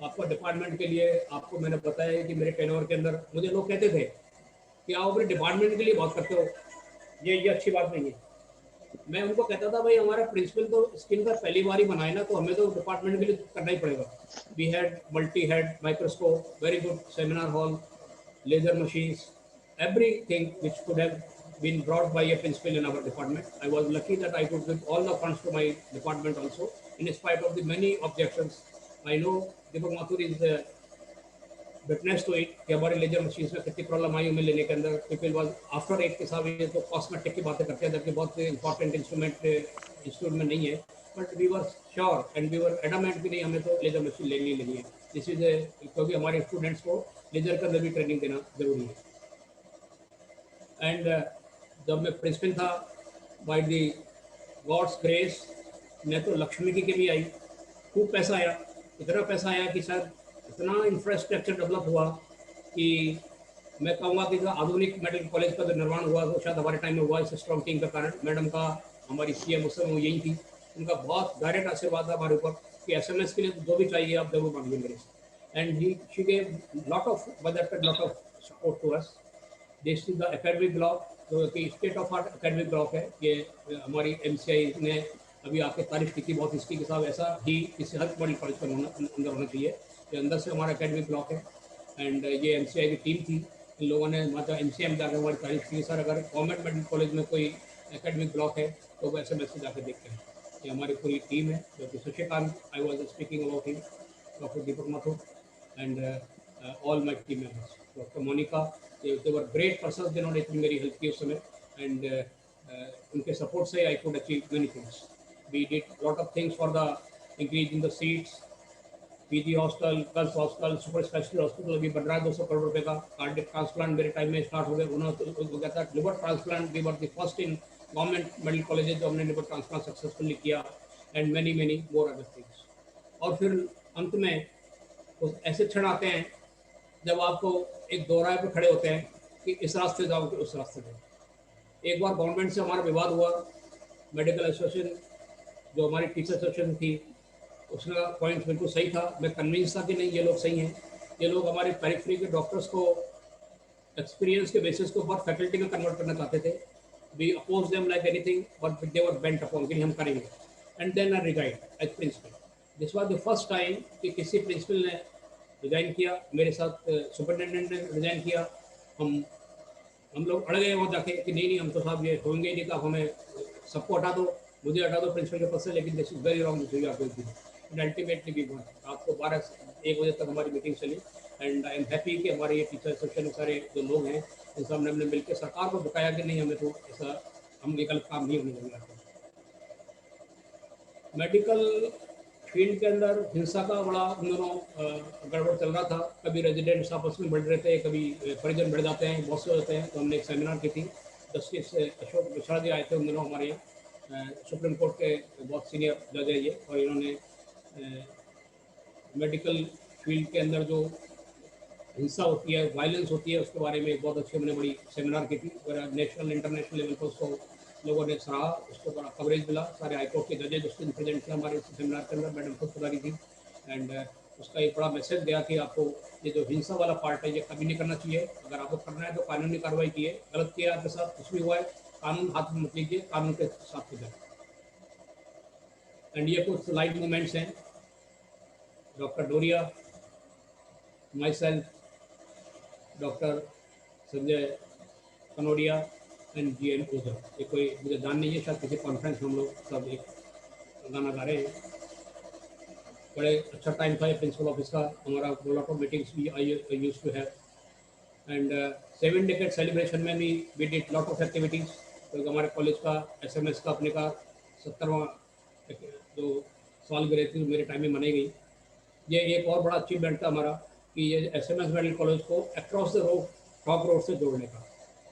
आपको डिपार्टमेंट के लिए आपको मैंने बताया कि मेरे टेन्योर के अंदर मुझे लोग कहते थे कि आप अपने डिपार्टमेंट के लिए बहुत करते हो, ये अच्छी बात नहीं है. मैं उनको कहता था भाई हमारा प्रिंसिपल तो स्किन का पहली बार ही बनाए ना, तो हमें तो डिपार्टमेंट के लिए करना ही पड़ेगा. We had multi head microscope, very good seminar hall, laser machines, everything which could have been brought by a principal in our department. I was lucky that I could give all the funds to my department also, in spite of the many objections. I know Deepak Mathur is witness to it कि हमारे laser machines में कितनी problem आई हमें लेने के अंदर. People was after eight के साथ ये तो कॉस्मेटिक की बातें करते हैं, जबकि बहुत इंपॉर्टेंट इंस्ट्रूमेंट इंस्टीट्यूट में नहीं है. But we were sure and we were adamant कि नहीं हमें तो लेजर मशीन लेनी है. दिस इज क्योंकि हमारे स्टूडेंट्स को लेजर के अंदर भी ट्रेनिंग देना जरूरी है. एंड जब मैं प्रिंसिपल था, बाय द गॉड्स ग्रेस, मैं तो लक्ष्मी की भी आई, खूब पैसा आया, इतना पैसा आया कि सर इतना इंफ्रास्ट्रक्चर डेवलप हुआ कि मैं कहूँगा कि जो आधुनिक मेडिकल कॉलेज का जो निर्माण हुआ वो शायद हमारे टाइम में हुआ इस स्ट्रॉन्ग टीम के कारण. मैडम का, हमारी CM उस समय वो यही थी, उनका बहुत डायरेक्ट आशीर्वाद था हमारे ऊपर कि SMS के लिए जो भी चाहिए आप जरूर मांगिए मेरे से. And she gave lot of support to us. This is the academic block, जो कि state of art academic block है. ये हमारी MCI ने अभी आपके तारीफ की थी बहुत इसकी के साथ, ऐसा ही किसी हर मेडिकल कॉलेज का अंदर होना चाहिए. ये अंदर से हमारा एकेडमिक ब्लॉक है. एंड ये MCI की टीम थी, इन लोगों ने मतलब MCI में जाकर हमारी तारीफ की. सर अगर गवर्नमेंट मेडिकल कॉलेज में कोई एकेडमिक ब्लॉक है तो वो SMS से जाकर देखते हैं. ये हमारी पूरी टीम है, जो कि Shashikant, I was speaking about him, doctor Deepak Mathur and all my team members, doctor Monica, they were great person, जिन्होंने इतनी मेरी हेल्प की उस समय. एंड उनके सपोर्ट से I could achieve many things. We did lot of things for the increase in the seats. PG hostel, girls hostel, super speciality hospital अभी बन रहा है 200 करोड़ रुपए का. कार्डियक ट्रांसप्लांट मेरे टाइम में स्टार्ट हो गया. उन्होंने कहता है liver transplant, we were the first in government medical colleges जो हमने लिवर ट्रांसप्लांट सक्सेसफुली किया. And many more other things. और फिर अंत में कुछ ऐसे क्षण आते हैं जब आपको एक दोराहे पर खड़े होते हैं कि इस रास्ते जाओ कि उस रास्ते जाओ. एक बार गवर्नमेंट से हमारा विवाद हुआ. मेडिकल एसोसिएशन जो हमारी टीचर एसोसिएशन थी, उसका पॉइंट बिल्कुल सही था. मैं कन्विंस था कि नहीं ये लोग सही हैं, ये लोग हमारे पेरिफेरी के डॉक्टर्स को एक्सपीरियंस के बेसिस के ऊपर फैकल्टी में कन्वर्ट करना चाहते थे. We oppose them like anything, but they were bent upon कि हम करेंगे. And then I resign as principal. This was the first time कि किसी प्रिंसिपल ने रिजाइन किया. मेरे साथ सुपरिटेंडेंट ने रिजाइन किया. हम लोग अड़ गए वहाँ जाके कि नहीं हम तो साहब ये होंगे ही नहीं, तो हमें सबको हटा दो, मुझे हटा दो प्रिंसिपल के पद से. लेकिन this is very wrong, this you are going to do. And ultimately we won. रात को 12-1 बजे तक हमारी मीटिंग चली. एंड आई एम हैप्पी कि हमारे ये टीचर एसोसिएशन सारे जो लोग हैं इन सब ने मिलकर सरकार को बताया कि नहीं हमें तो ऐसा, हम ये गलत काम नहीं होने देंगे. मेडिकल फील्ड के अंदर हिंसा का बड़ा उन दोनों गड़बड़ चल रहा था. कभी रेजिडेंट्स आपस में बढ़ रहे थे, कभी परिजन बढ़ जाते हैं, बहुत से होते हैं. तो हमने एक सेमिनार की थी. जस्टिस अशोक मिश्रा जी आए थे उन दिनों हमारे यहाँ, सुप्रीम कोर्ट के बहुत सीनियर जज है ये. और इन्होंने मेडिकल फील्ड के अंदर जो हिंसा होती है, वायलेंस होती है, उसके बारे में बहुत अच्छी हमने बड़ी सेमिनार की थी. और नेशनल इंटरनेशनल लेवल पर उसको लोगों ने सराहा, उसको बड़ा कवरेज मिला. सारे हाईकोर्ट के जजेज उसके प्रेजेंट थे हमारे सेमिनार के अंदर. मैडम खुद पधारी थी. एंड उसका एक बड़ा मैसेज गया कि आपको ये जो हिंसा वाला पार्ट है ये कभी नहीं करना चाहिए. अगर आपको करना है तो कानूनी कार्रवाई कीजिए. गलत किया आपके साथ कुछ भी हुआ है, कानून हाथ में मत लीजिए, कानून के साथ कीजिए. एंड ये कुछ लाइव मोमेंट्स हैं. डॉक्टर डोरिया, my self, doctor Sanjay Kanodia and GN ओझा. ये कोई मुझे जान नहीं है, शायद किसी कॉन्फ्रेंस में हम लोग सब एक गाना गा रहे हैं. बड़े अच्छा टाइम था ये प्रिंसिपल ऑफिस का. हमारा लॉट ऑफ मीटिंग्स भी I used to have. And 7 decade celebration में भी we did lot of activities. तो हमारे कॉलेज का SMS का अपने का 70वां जो सालगिरह थी मेरे टाइम में मनाई गई। ये एक और बड़ा अचीवमेंट था हमारा कि ये SMS मेडिकल कॉलेज को across the road, top road से जोड़ने का।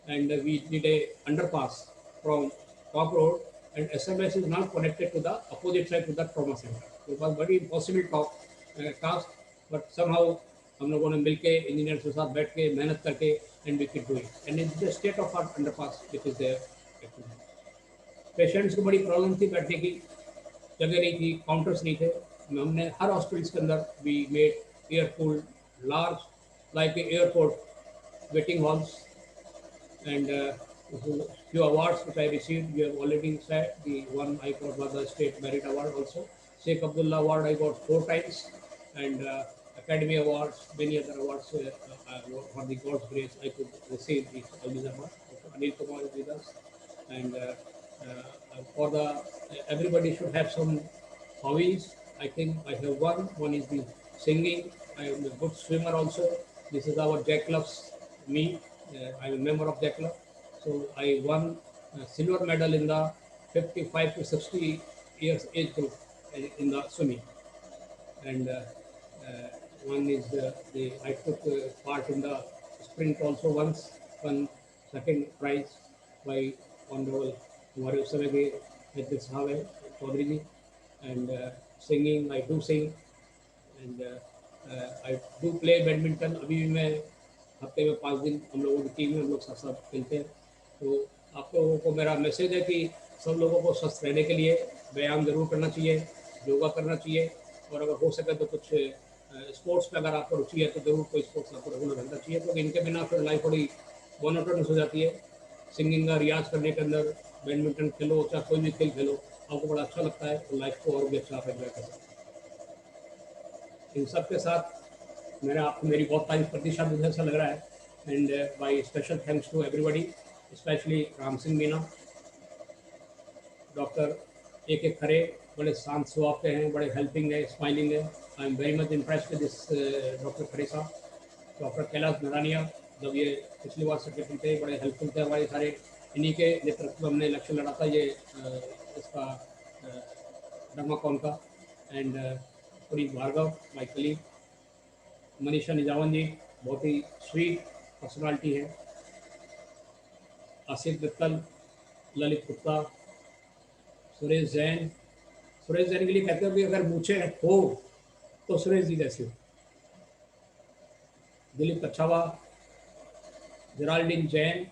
And we did a underpass from top road and SMS is not connected to the opposite side to the trauma centre. It was very impossible task, but somehow हम लोगों ने मिलके engineer के साथ बैठ के मेहनत करके and we could do it and it's the state of art underpass which is there. Patients को बड़ी प्रॉब्लम थी, बैठने की जगह नहीं थी, काउंटर्स नहीं थे। हमने हर हॉस्पिटल्स के अंदर we made air cooled large like airport waiting halls and few awards which I received, you have already said. The one I got was the State Merit Award also. Sheikh Abdullah Award I got 4 times, and Academy Awards, many other awards for the God's grace I could receive all these awards. Anil Kumar is with us, and for the everybody should have some hobbies. I think I have one. One is the singing. I am a good swimmer also. This is our Jack Club's meet. I am a member of Jack Club. So I won silver medal in the 55 to 60 years age group in the swimming. And one is I took part in the sprint also once, won second prize by Honorable हमारे उस समय के अध्यक्ष साहब है चौधरी जी। And singing, I do sing, and I do play badminton. अभी भी मैं हफ्ते में 5 दिन हम लोगों की टीम में हम लोग साथ साथ खेलते हैं। तो आप लोगों को मेरा मैसेज है कि सब लोगों को स्वस्थ रहने के लिए व्यायाम जरूर करना चाहिए, योगा करना चाहिए, और अगर हो सके तो कुछ स्पोर्ट्स में अगर आपको रुचि है तो जरूर कोई स्पोर्ट्स आपको रेगुलर रहना चाहिए, क्योंकि इनके बिना फिर लाइफ बड़ी मोनोटोनस हो जाती है। सिंगिंग का रियाज करने के अंदर बैडमिंटन खेलो चाहे कोई भी खेल खेलो, आपको बड़ा अच्छा लगता है और लाइफ को और भी अच्छा आप एंजॉय कर सकते हैं। इन सब के साथ मेरी बहुत तारीफ करती शायद मुझे ऐसा लग रहा है। And by special thanks to everybody, specially Ram Singh Meena, doctor A.K. Khare, बड़े शांत स्वभाव के हैं, बड़े हेल्पिंग है, स्माइलिंग है। I am very much impressed with this doctor Khare साहब। डॉक्टर कैलाश नरानिया, जब ये पिछली बार सेक्रेटरी थे, बड़े हेल्पफुल थे हमारे सारे। इन्हीं के नेतृत्व में हमने इलेक्शन लड़ा था ये इसका डर्माकॉन का। And Puneet Bhargava my colleague, Manisha Nijhawan ji बहुत ही स्वीट पर्सनालिटी है, आसिफ मित्तल, ललित गुप्ता, सुरेश जैन के लिए कहते हो कि अगर मूछे हो तो सुरेश जी जैसे हो, दिलीप कच्छावा, जराल्डीन जैन,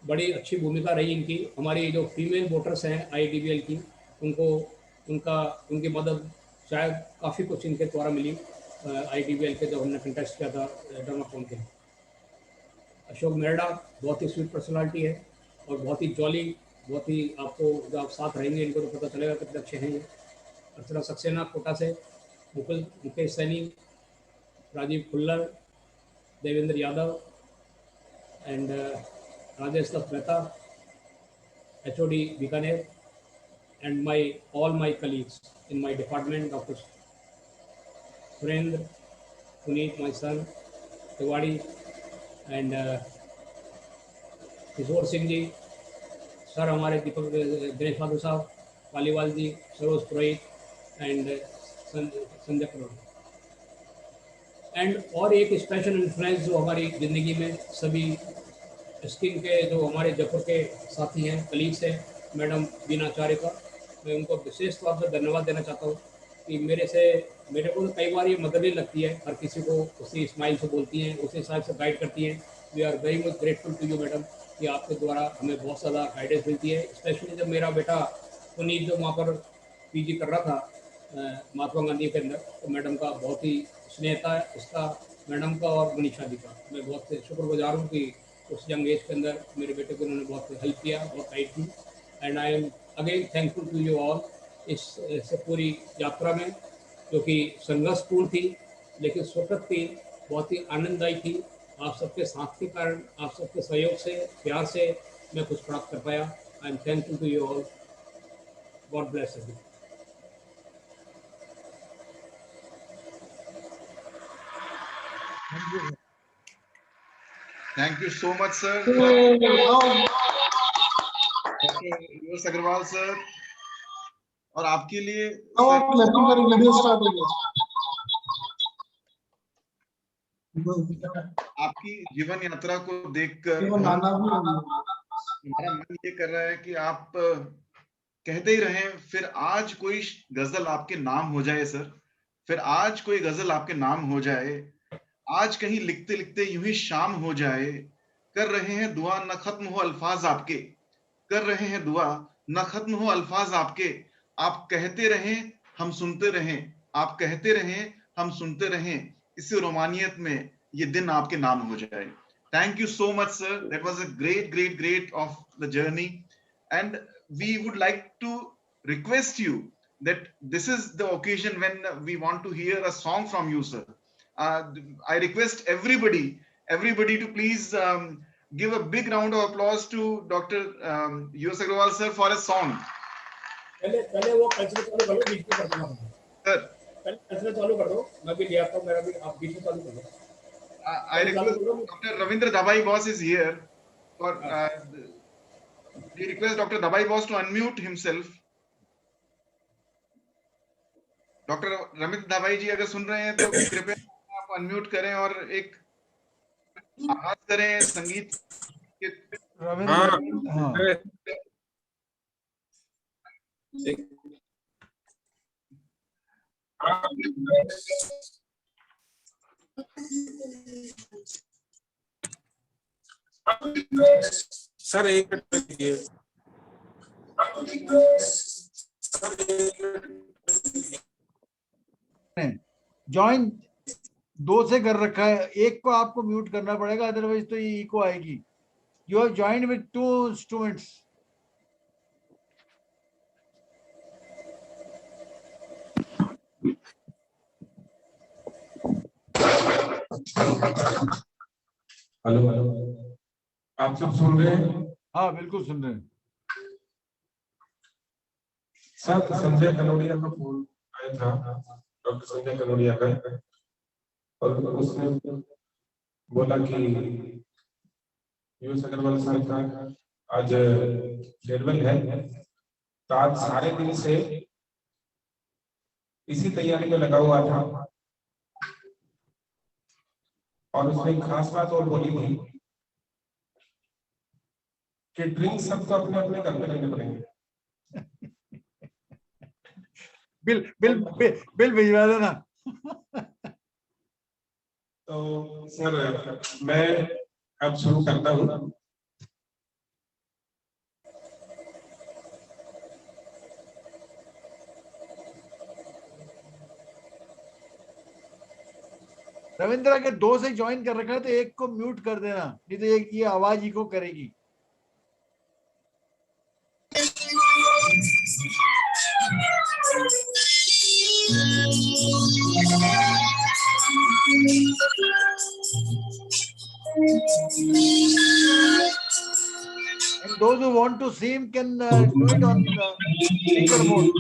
बड़ी अच्छी भूमिका रही इनकी। हमारी जो फीमेल वोटर्स हैं IDBL की, उनकी मदद शायद काफ़ी कुछ इनके द्वारा मिली IDBL के, जब हमने कंटेस्ट किया था डर्माकॉन के। अशोक मेहरा बहुत ही स्वीट पर्सनालिटी है और बहुत ही जॉली, बहुत ही आपको जब आप साथ रहेंगे इनको तो पता चलेगा कितने अच्छे हैं ये। अर्चना सक्सेना कोटा से, Mukesh Saini, Rajeev Khullar, Devendra Yadav and Rajesh Dutt Mehta, HOD Bikaner, and all my colleagues in my department, Dr. Surendra, Puneet, my son, Tiwari, and Kishore Singh ji, sir हमारे दीपक दिनेश माधव साहब, पालीवाल जी, सरोज पुरोहित एंड संजय करोड़। एंड और एक स्पेशल इन्फ्लुएंस जो हमारी ज़िंदगी में सभी स्किन के जो हमारे जयपुर के साथी हैं, कलीग्स हैं, मैडम बीना आचार्य का मैं उनको विशेष तौर पर धन्यवाद देना चाहता हूँ कि मेरे को कई बार ये मदद नहीं लगती है, हर किसी को उसी स्माइल से बोलती हैं, उसी हिसाब से गाइड करती हैं। We are very much grateful to you madam कि आपके द्वारा हमें बहुत ज़्यादा गाइडेंस मिलती है। स्पेशली जब मेरा बेटा पुनीत जो वहाँ पर PG कर रहा था महात्मा गांधी के अंदर, तो मैडम का बहुत ही स्नेह था इसका, मैडम का और मनीषा जी का। मैं बहुत शुक्रगुजार हूँ कि उस यंग एज के अंदर मेरे बेटे को उन्होंने बहुत हेल्प किया, बहुत गाइड की। And I am again thankful to you all इस पूरी यात्रा में, जो कि संघर्षपूर्ण थी लेकिन सुखद थी, बहुत ही आनंददायी थी। आप सबके साथ के कारण, आप सबके सहयोग से, प्यार से मैं कुछ प्राप्त कर पाया। I am thankful to you all. God bless you. Thank you so much, sir. Dr. Yos Agarwal, sir. और आपके लिए आपकी जीवन यात्रा को देखकर मेरा मन ये कर रहा है कि आप कहते ही रहें, फिर आज कोई गजल आपके नाम हो जाए सर, फिर आज कोई गजल आपके नाम हो जाए, आज कहीं लिखते लिखते यूं ही शाम हो जाए, कर रहे हैं दुआ न खत्म हो अल्फाज आपके, कर रहे हैं दुआ न खत्म हो अल्फाज आपके, आप कहते रहें हम सुनते रहें, आप कहते रहें हम सुनते रहें, इसी रोमानियत में ये दिन आपके नाम हो जाए. Thank you so much, sir. That was a great of the journey. And we would like to request you that this is the occasion when we want to hear a song from you, sir. I request everybody to please give a big round of applause to Dr. U.S. Agrawal, sir, for a song. पहले वो culture चालू कर लो, बीच में कर दूंगा Sir, पहले culture चालू कर दो, मैं भी ले आता हूँ, मेरा भी आप बीच में चालू कर दो. I request Dr. Ravindra Dabai Boss is here. We request Dr. Dabai Boss to unmute himself. Dr. Ravindra Dabai जी अगर सुन रहे हैं तो कृपया आप अनम्यूट करें और एक आवाज करें संगीत के. रविंद्र, हाँ. सर एक जॉइन 2 से कर रखा है, एक को आपको म्यूट करना पड़ेगा, अदरवाइज तो ये इको आएगी. You have joined with 2 instruments. Hello आप सब सुन रहे हैं? हाँ बिल्कुल सुन रहे हैं. सर संजय कनोडिया का फोन आया था, डॉक्टर संजय कनोडिया का, और उसने बोला कि यूएस अग्रवाल सर का आज फेयरवेल है, तो आज सारे दिन से इसी तैयारी में लगा हुआ था. और उसने एक खास बात और बोली थी कि ड्रिंक सबको अपने अपने घर पे लेने पड़ेंगे. बिल भिजवा देना. तो सर मैं अब शुरू करता हूँ. रविंद्र के 2 से ज्वाइन कर रखा है तो एक को म्यूट कर देना, नहीं तो ये आवाज इको करेगी. And those who want to see him can do it on speaker mode.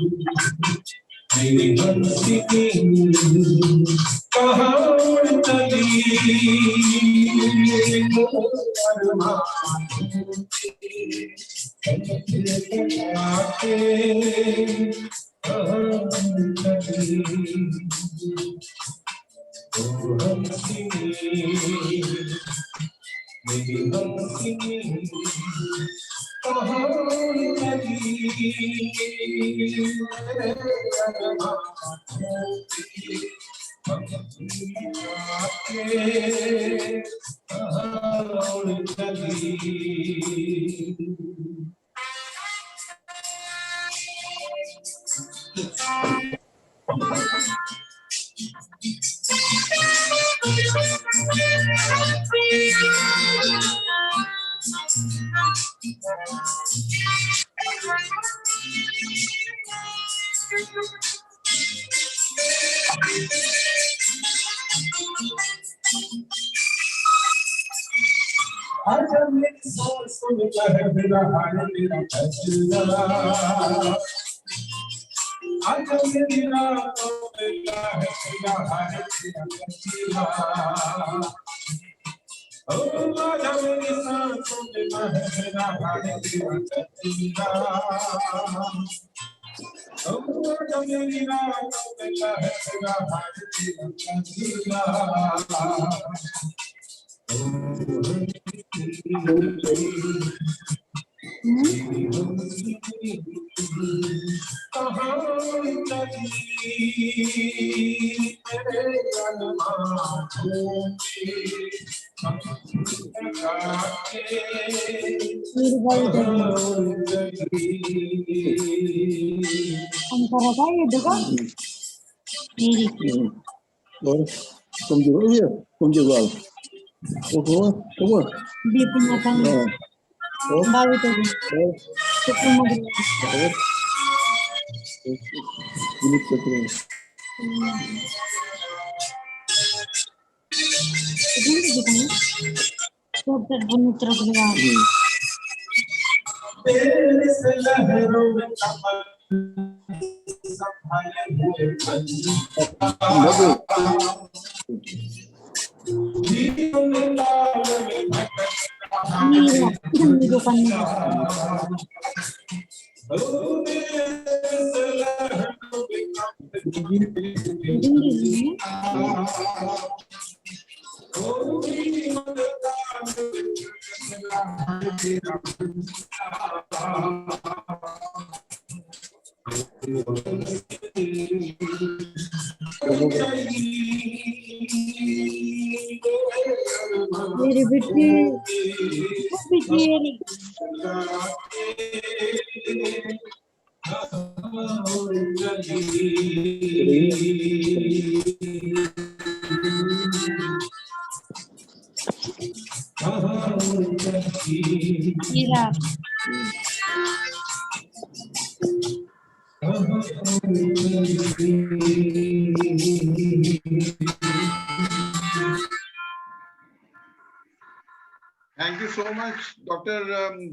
Thank you so much, Dr.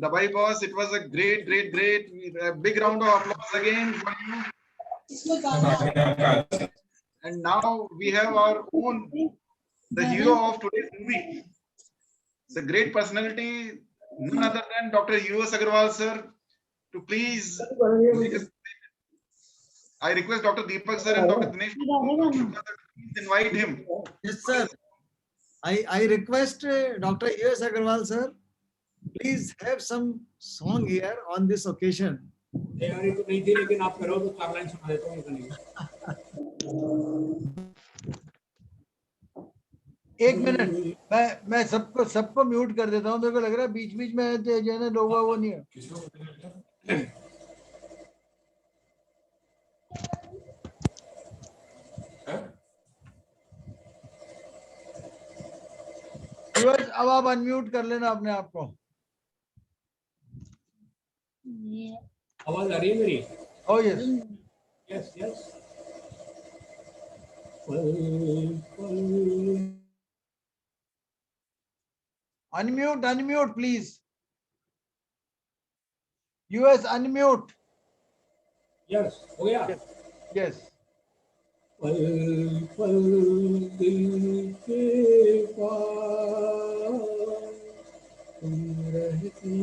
Dabai boss. It was a great, great, great. A big round of applause again for you. And now we have our own, the hero of today's movie. The great personality, none other than Dr. U.S. Agarwal, sir, to please make us. I request Dr. Deepak sir and Dr. Dinesh to please invite him. Yes, sir. I request Dr. U.S. Agarwal, sir, please have some song here on this occasion. तैयारी तो नहीं थी लेकिन आप करो तो 4 line सुना देता हूँ कहीं। एक मिनट, मैं सबको म्यूट कर देता हूँ। मेरे को लग रहा है बीच बीच में जो है ना लोग वो नहीं है। अब आप अनम्यूट कर लेना अपने आप को। आवाज आ रही है मेरी? Oh yes. Yes, yes. Unmute, please. US, unmute. Yes, हो गया? Yes. पल पल दिल के पास तुम रहती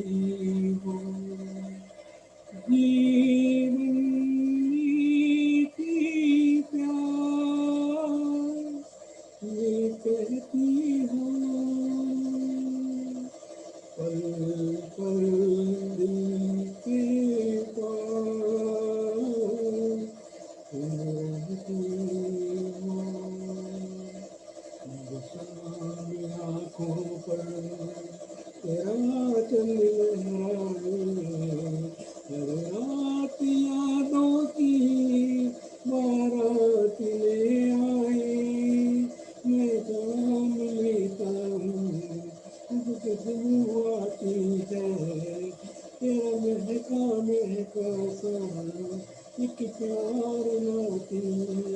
हो, जीवन की प्यास ये कहती हो, पल पल दिल के पास तुम रहती हो, सामने आँखों पर तेरा चल लहराए, हर रात यादों की बारात ले आए, मैं जान लेता हूँ खुशबू आती है, तेरा महका महका सा एक प्यार लाती है,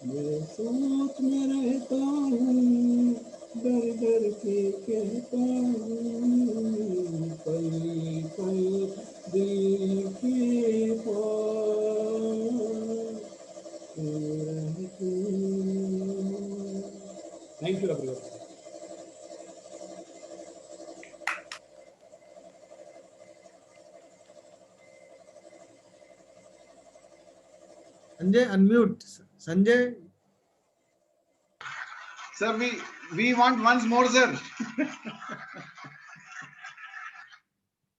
मैं सोच में रहता हूँ, डर डर के कहता हूँ, पल पल दिल के पास तू रहती हो। Thank you everyone. Sanjay, unmute. Sanjay, Sir, we want once more, sir.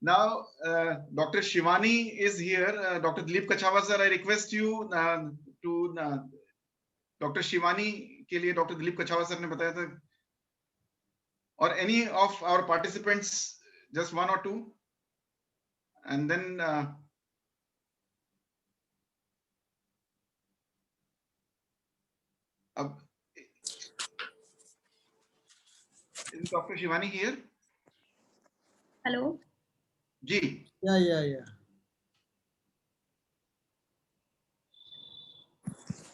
Now, Dr. Shivani is here. Dr. Dilip Kachawa, sir, I request you to Dr. Shivani के लिए Dr. Dilip Kachawa sir ने बताया था. Or any of our participants, just one or two, and then is Dr. Shivani here? Hello. Ji. yeah.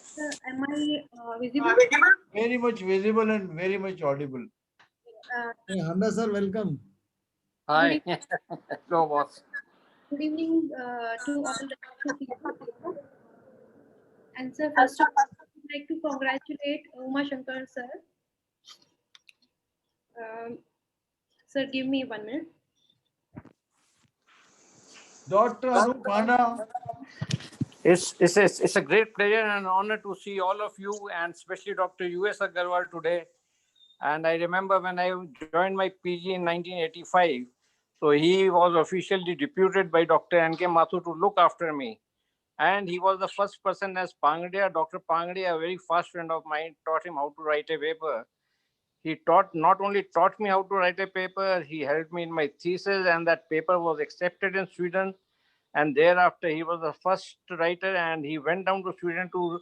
Sir, am I visible? Very much visible and very much audible. Hey, Handa sir, welcome. Hi. Hello, boss. Good evening to all the people. And sir, first of all, I would like to congratulate Uma Shankar sir. Sir, give me 1 minute. Dr. Anup Panda. It's a great pleasure and honor to see all of you, and especially Dr. U.S. Agarwal today. And I remember when I joined my PG in 1985, so he was officially deputed by Dr. N.K. Mathur to look after me. And he was the first person as Pangdia, Dr. Pangdia, a very fast friend of mine, taught him how to write a paper. He not only taught me how to write a paper, he helped me in my thesis, and that paper was accepted in Sweden. And thereafter, he was the first writer, and he went down to Sweden to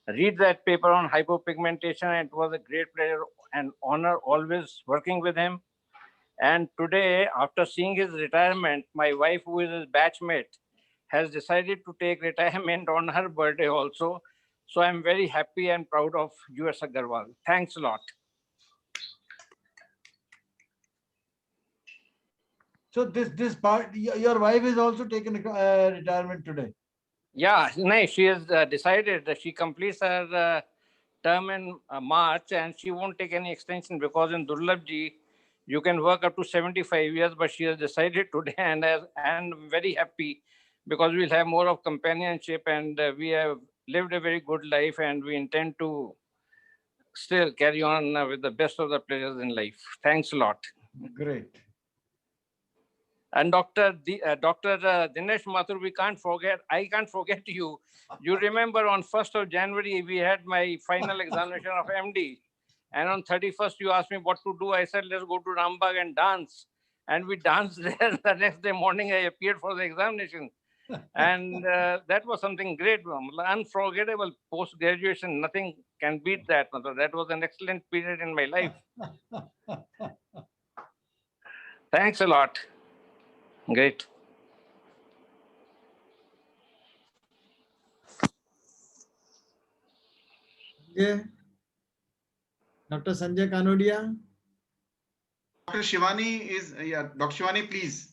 read that paper on hypopigmentation. And it was a great pleasure and honor always working with him. And today, after seeing his retirement, my wife, who is his batchmate, has decided to take retirement on her birthday also. So I'm very happy and proud of U.S. Agarwal. Thanks a lot. So this part, your wife is also taken retirement today. Yeah, no, she has decided that she completes her term in March, and she won't take any extension because in Durlabji, you can work up to 75 years, but she has decided today, and I'm very happy because we'll have more of companionship, and we have lived a very good life, and we intend to still carry on with the best of the pleasures in life. Thanks a lot. Great. And Dr. Dinesh Mathur, I can't forget you. You remember on 1st of January, we had my final examination of MD. And on 31st, you asked me what to do. I said, let's go to Rambagh and dance. And we danced there. The next day morning, I appeared for the examination. And that was something great, unforgettable post-graduation. Nothing can beat that. That was an excellent period in my life. Thanks a lot. Great. Yeah. Dr. Sanjay Kanodia. Dr. Shivani is, Dr. Shivani, please.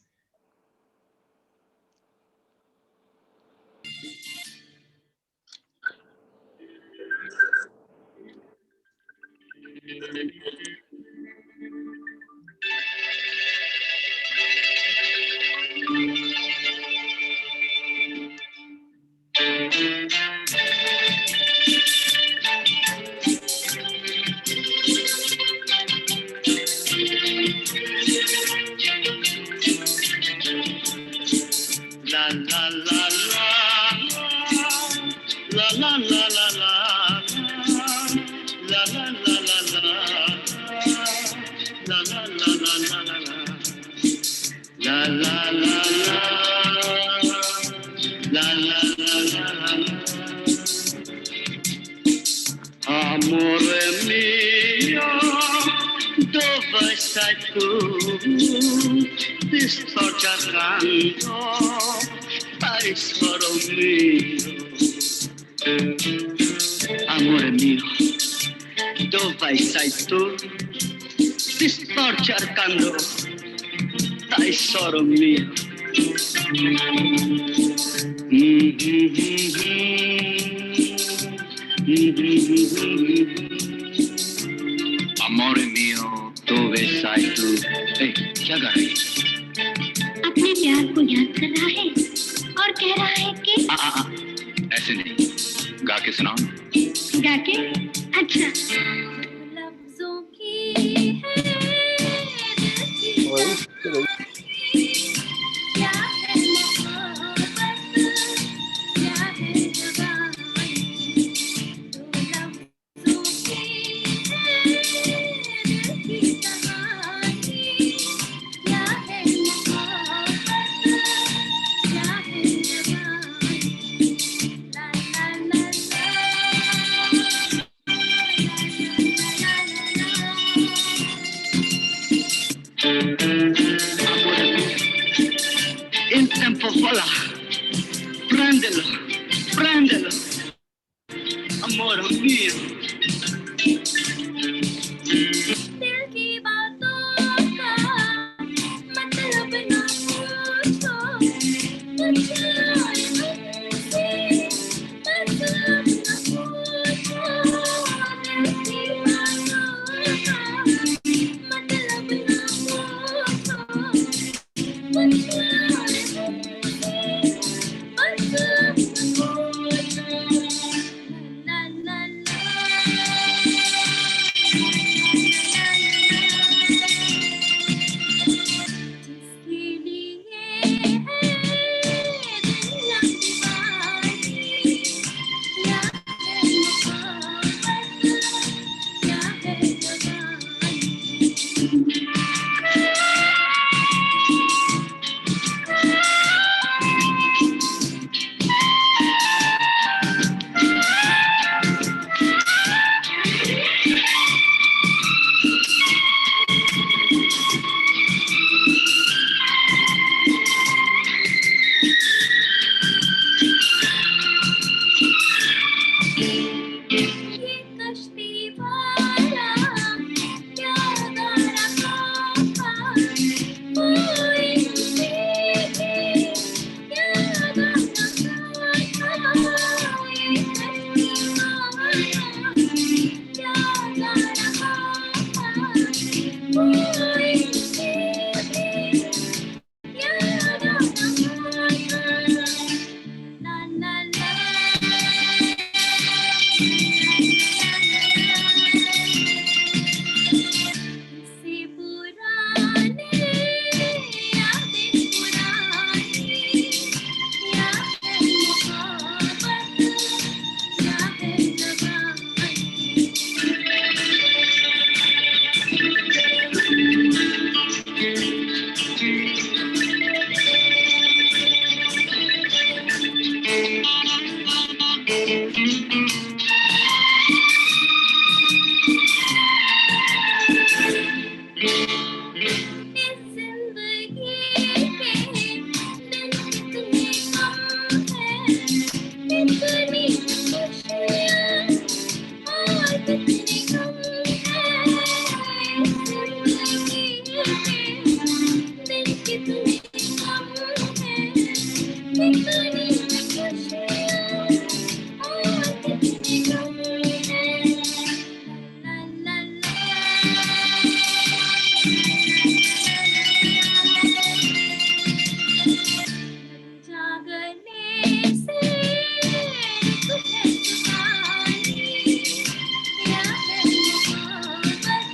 Amore mio, dove sei tu? Ti sto cercando, tesoro mio. Amore mio, dove sei tu? Ti sto cercando, tesoro mio. Amore mio, dove sei tu? क्या गा रही? अपने प्यार को याद कर रहा है और कह रहा है कि ऐसे नहीं, के सुनाओ। गा के? अच्छा। लफ्जों की है दिल की कहानी, क्या है मोहब्बत, क्या है जुदाई, दो लफ्जों की है दिल की कहानी, क्या है मोहब्बत, क्या है जुदाई, ला ला ला Il tempo vola, prendelo, prendelo, amore mio. दिल की बातों का मतलब ना पूछो, कुछ और हमसे मतलब ना पूछो, दिल की बातों का मतलब ना पूछो, कुछ और हमसे मतलब ना पूछो, ला ला ला जिसके लिए है दुनिया दीवानी, क्या है मोहब्बत, क्या है जुदाई। ये कश्ती वाला क्या गा रहा था, कोई मुझे क्या गा रहा था, ये कश्ती वाला क्या गा रहा था, कोई मुझे क्या गा रहा था, ला ला ला से पुराने यादें पुरानी, क्या है मोहब्बत, क्या है जुदाई। इस जिंदगी के दिन कितने कम हैं, कितनी खुशियाँ और कितने गम हैं, इस जिंदगी के दिन कितने कम हैं, कितनी खुशियाँ और कितने गम हैं, ला ला ला जागने से रुक है जुबानी, क्या है मोहब्बत,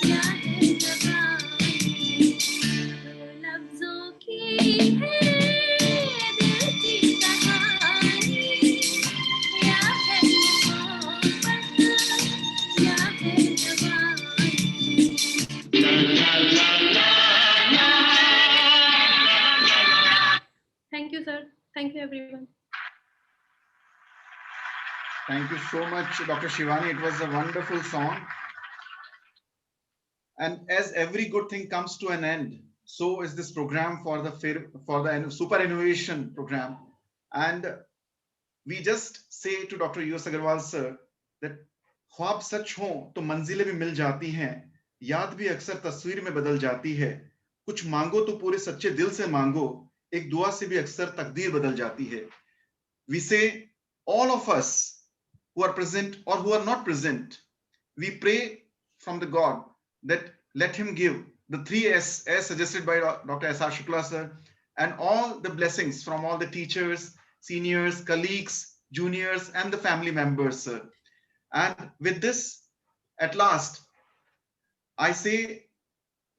क्या है जुदाई, दो लफ्जों की है दिल की कहानी, क्या है मोहब्बत, क्या है जुदाई। Thank you, sir. Thank you, everyone. Thank you so much, Dr. Shivani. It was a wonderful song. And as every good thing comes to an end, so is this program for the Super Innovation Program. And we just say to Dr. U.S. Agarwal sir that ख्वाब सच हो तो मंजिलें भी मिल जाती हैं, याद भी अक्सर तस्वीर में बदल जाती है, कुछ मांगो तो पूरे सच्चे दिल से मांगो, एक दुआ से भी अक्सर तकदीर बदल जाती है. We say, all of us who are present or who are not present, we pray from the God that let him give the 3 S as suggested by Dr. S.R. Shukla sir, and all the blessings from all the teachers, seniors, colleagues, juniors, and the family members, sir. And with this, at last, I say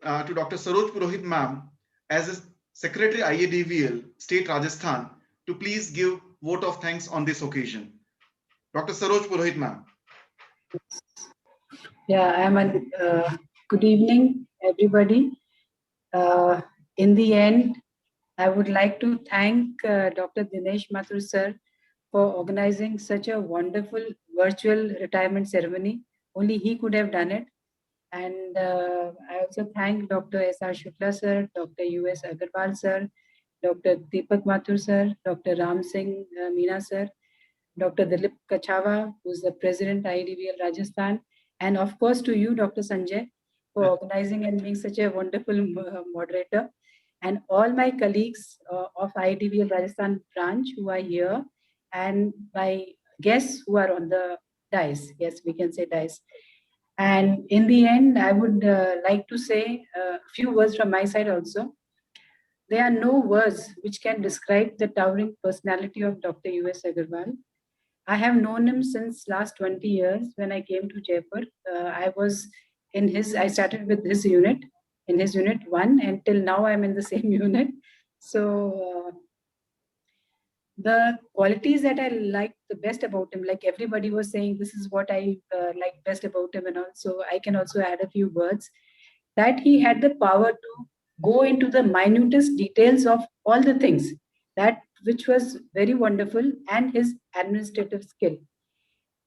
to Dr. Saroj Purohit ma'am, as a Secretary IADVL, State Rajasthan, to please give vote of thanks on this occasion. Dr. Saroj Purohit ma'am. Yeah, good evening, everybody. In the end, I would like to thank Dr. Dinesh Mathur sir for organizing such a wonderful virtual retirement ceremony. Only he could have done it. And I also thank Dr. S.R. Shukla sir, Dr. U.S. Agarwal sir, Dr. Deepak Mathur sir, Dr. Ram Singh Meena sir, Dr. Dilip Kachawa, who's the President IDVL Rajasthan, and of course to you, Dr. Sanjay, for organizing and being such a wonderful moderator, and all my colleagues of IDVL Rajasthan branch who are here, and my guests who are on the dais. Yes, we can say dais. And in the end, I would like to say a few words from my side also. There are no words which can describe the towering personality of Dr. U.S. Agarwal. I have known him since last 20 years. When I came to Jaipur, I started with his unit, in his unit 1, and till now I'm in the same unit. So the qualities that I like the best about him, like everybody was saying, this is what I like best about him, and also I can also add a few words, that he had the power to go into the minutest details of all the things, that which was very wonderful, and his administrative skill.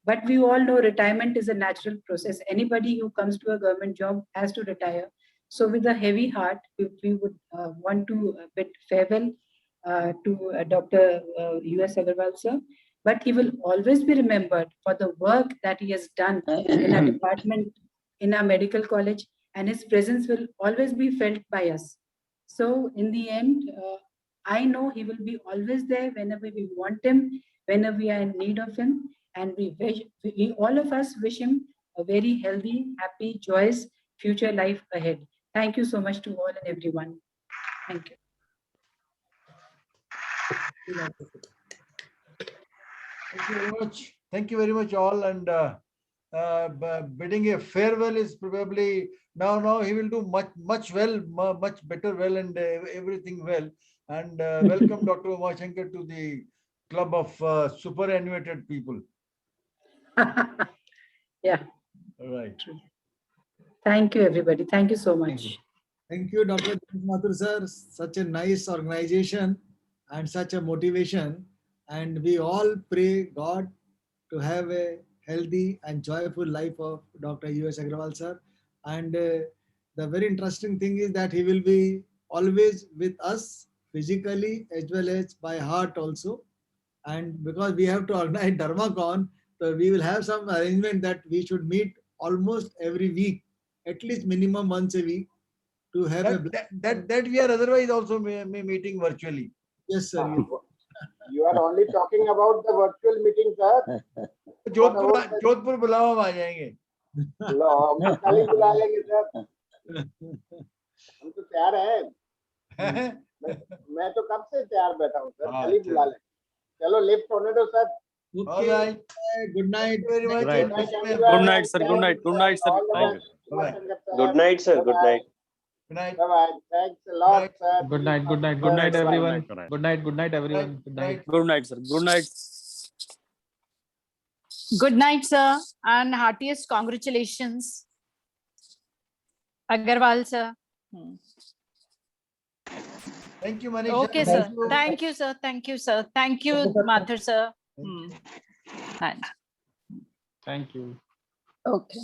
But we all know retirement is a natural process. Anybody who comes to a government job has to retire. So with a heavy heart, we would want to bid farewell to Dr. U.S. Agarwal sir, but he will always be remembered for the work that he has done in our department, in our medical college, and his presence will always be felt by us. So in the end, I know he will be always there whenever we want him, whenever we are in need of him, and we all of us wish him a very healthy, happy, joyous future life ahead. Thank you so much to all and everyone. Thank you. Thank you very much. Thank you very much, all. And bidding a farewell is probably now he will do much better well, and everything well. And welcome Dr. Umashankar to the club of superannuated people. Yeah. All right. Thank you, everybody. Thank you so much. Thank you, Dr. Mathur sir. Such a nice organization and such a motivation. And we all pray God to have a healthy and joyful life of Dr. U.S. Agarwal sir. And the very interesting thing is that he will be always with us physically as well as by heart also. And because we have to organize DharmaCon, so we will have some arrangement that we should meet almost every week, at least minimum once a week, to have that we are otherwise also meeting virtually. Yes, sir. You are only talking about the virtual meeting, sir. Jodhpur बुलावा में आ जाएंगे. लो, हम कल ही बुला लेंगे sir. हम तो तैयार हैं. मैं तो कब से तैयार बैठा हूँ सर. कल ही बुला लेंगे. चलो लिफ्ट होने दो sir. All right. Good night. Very much. Good night, sir. Good night. Good night, sir. Good night, sir. Good night. Good night. Bye-bye. Thanks a lot, sir. Good night. Good night. Good night, everyone. Good night. Good night, everyone. Good night. Good night, sir. Good night. Good night, sir, and heartiest congratulations, Agarwal sir. Thank you, Manisha. Okay, sir. Thank you, sir. Thank you, sir. Thank you, Mathur sir. Thank you. Okay.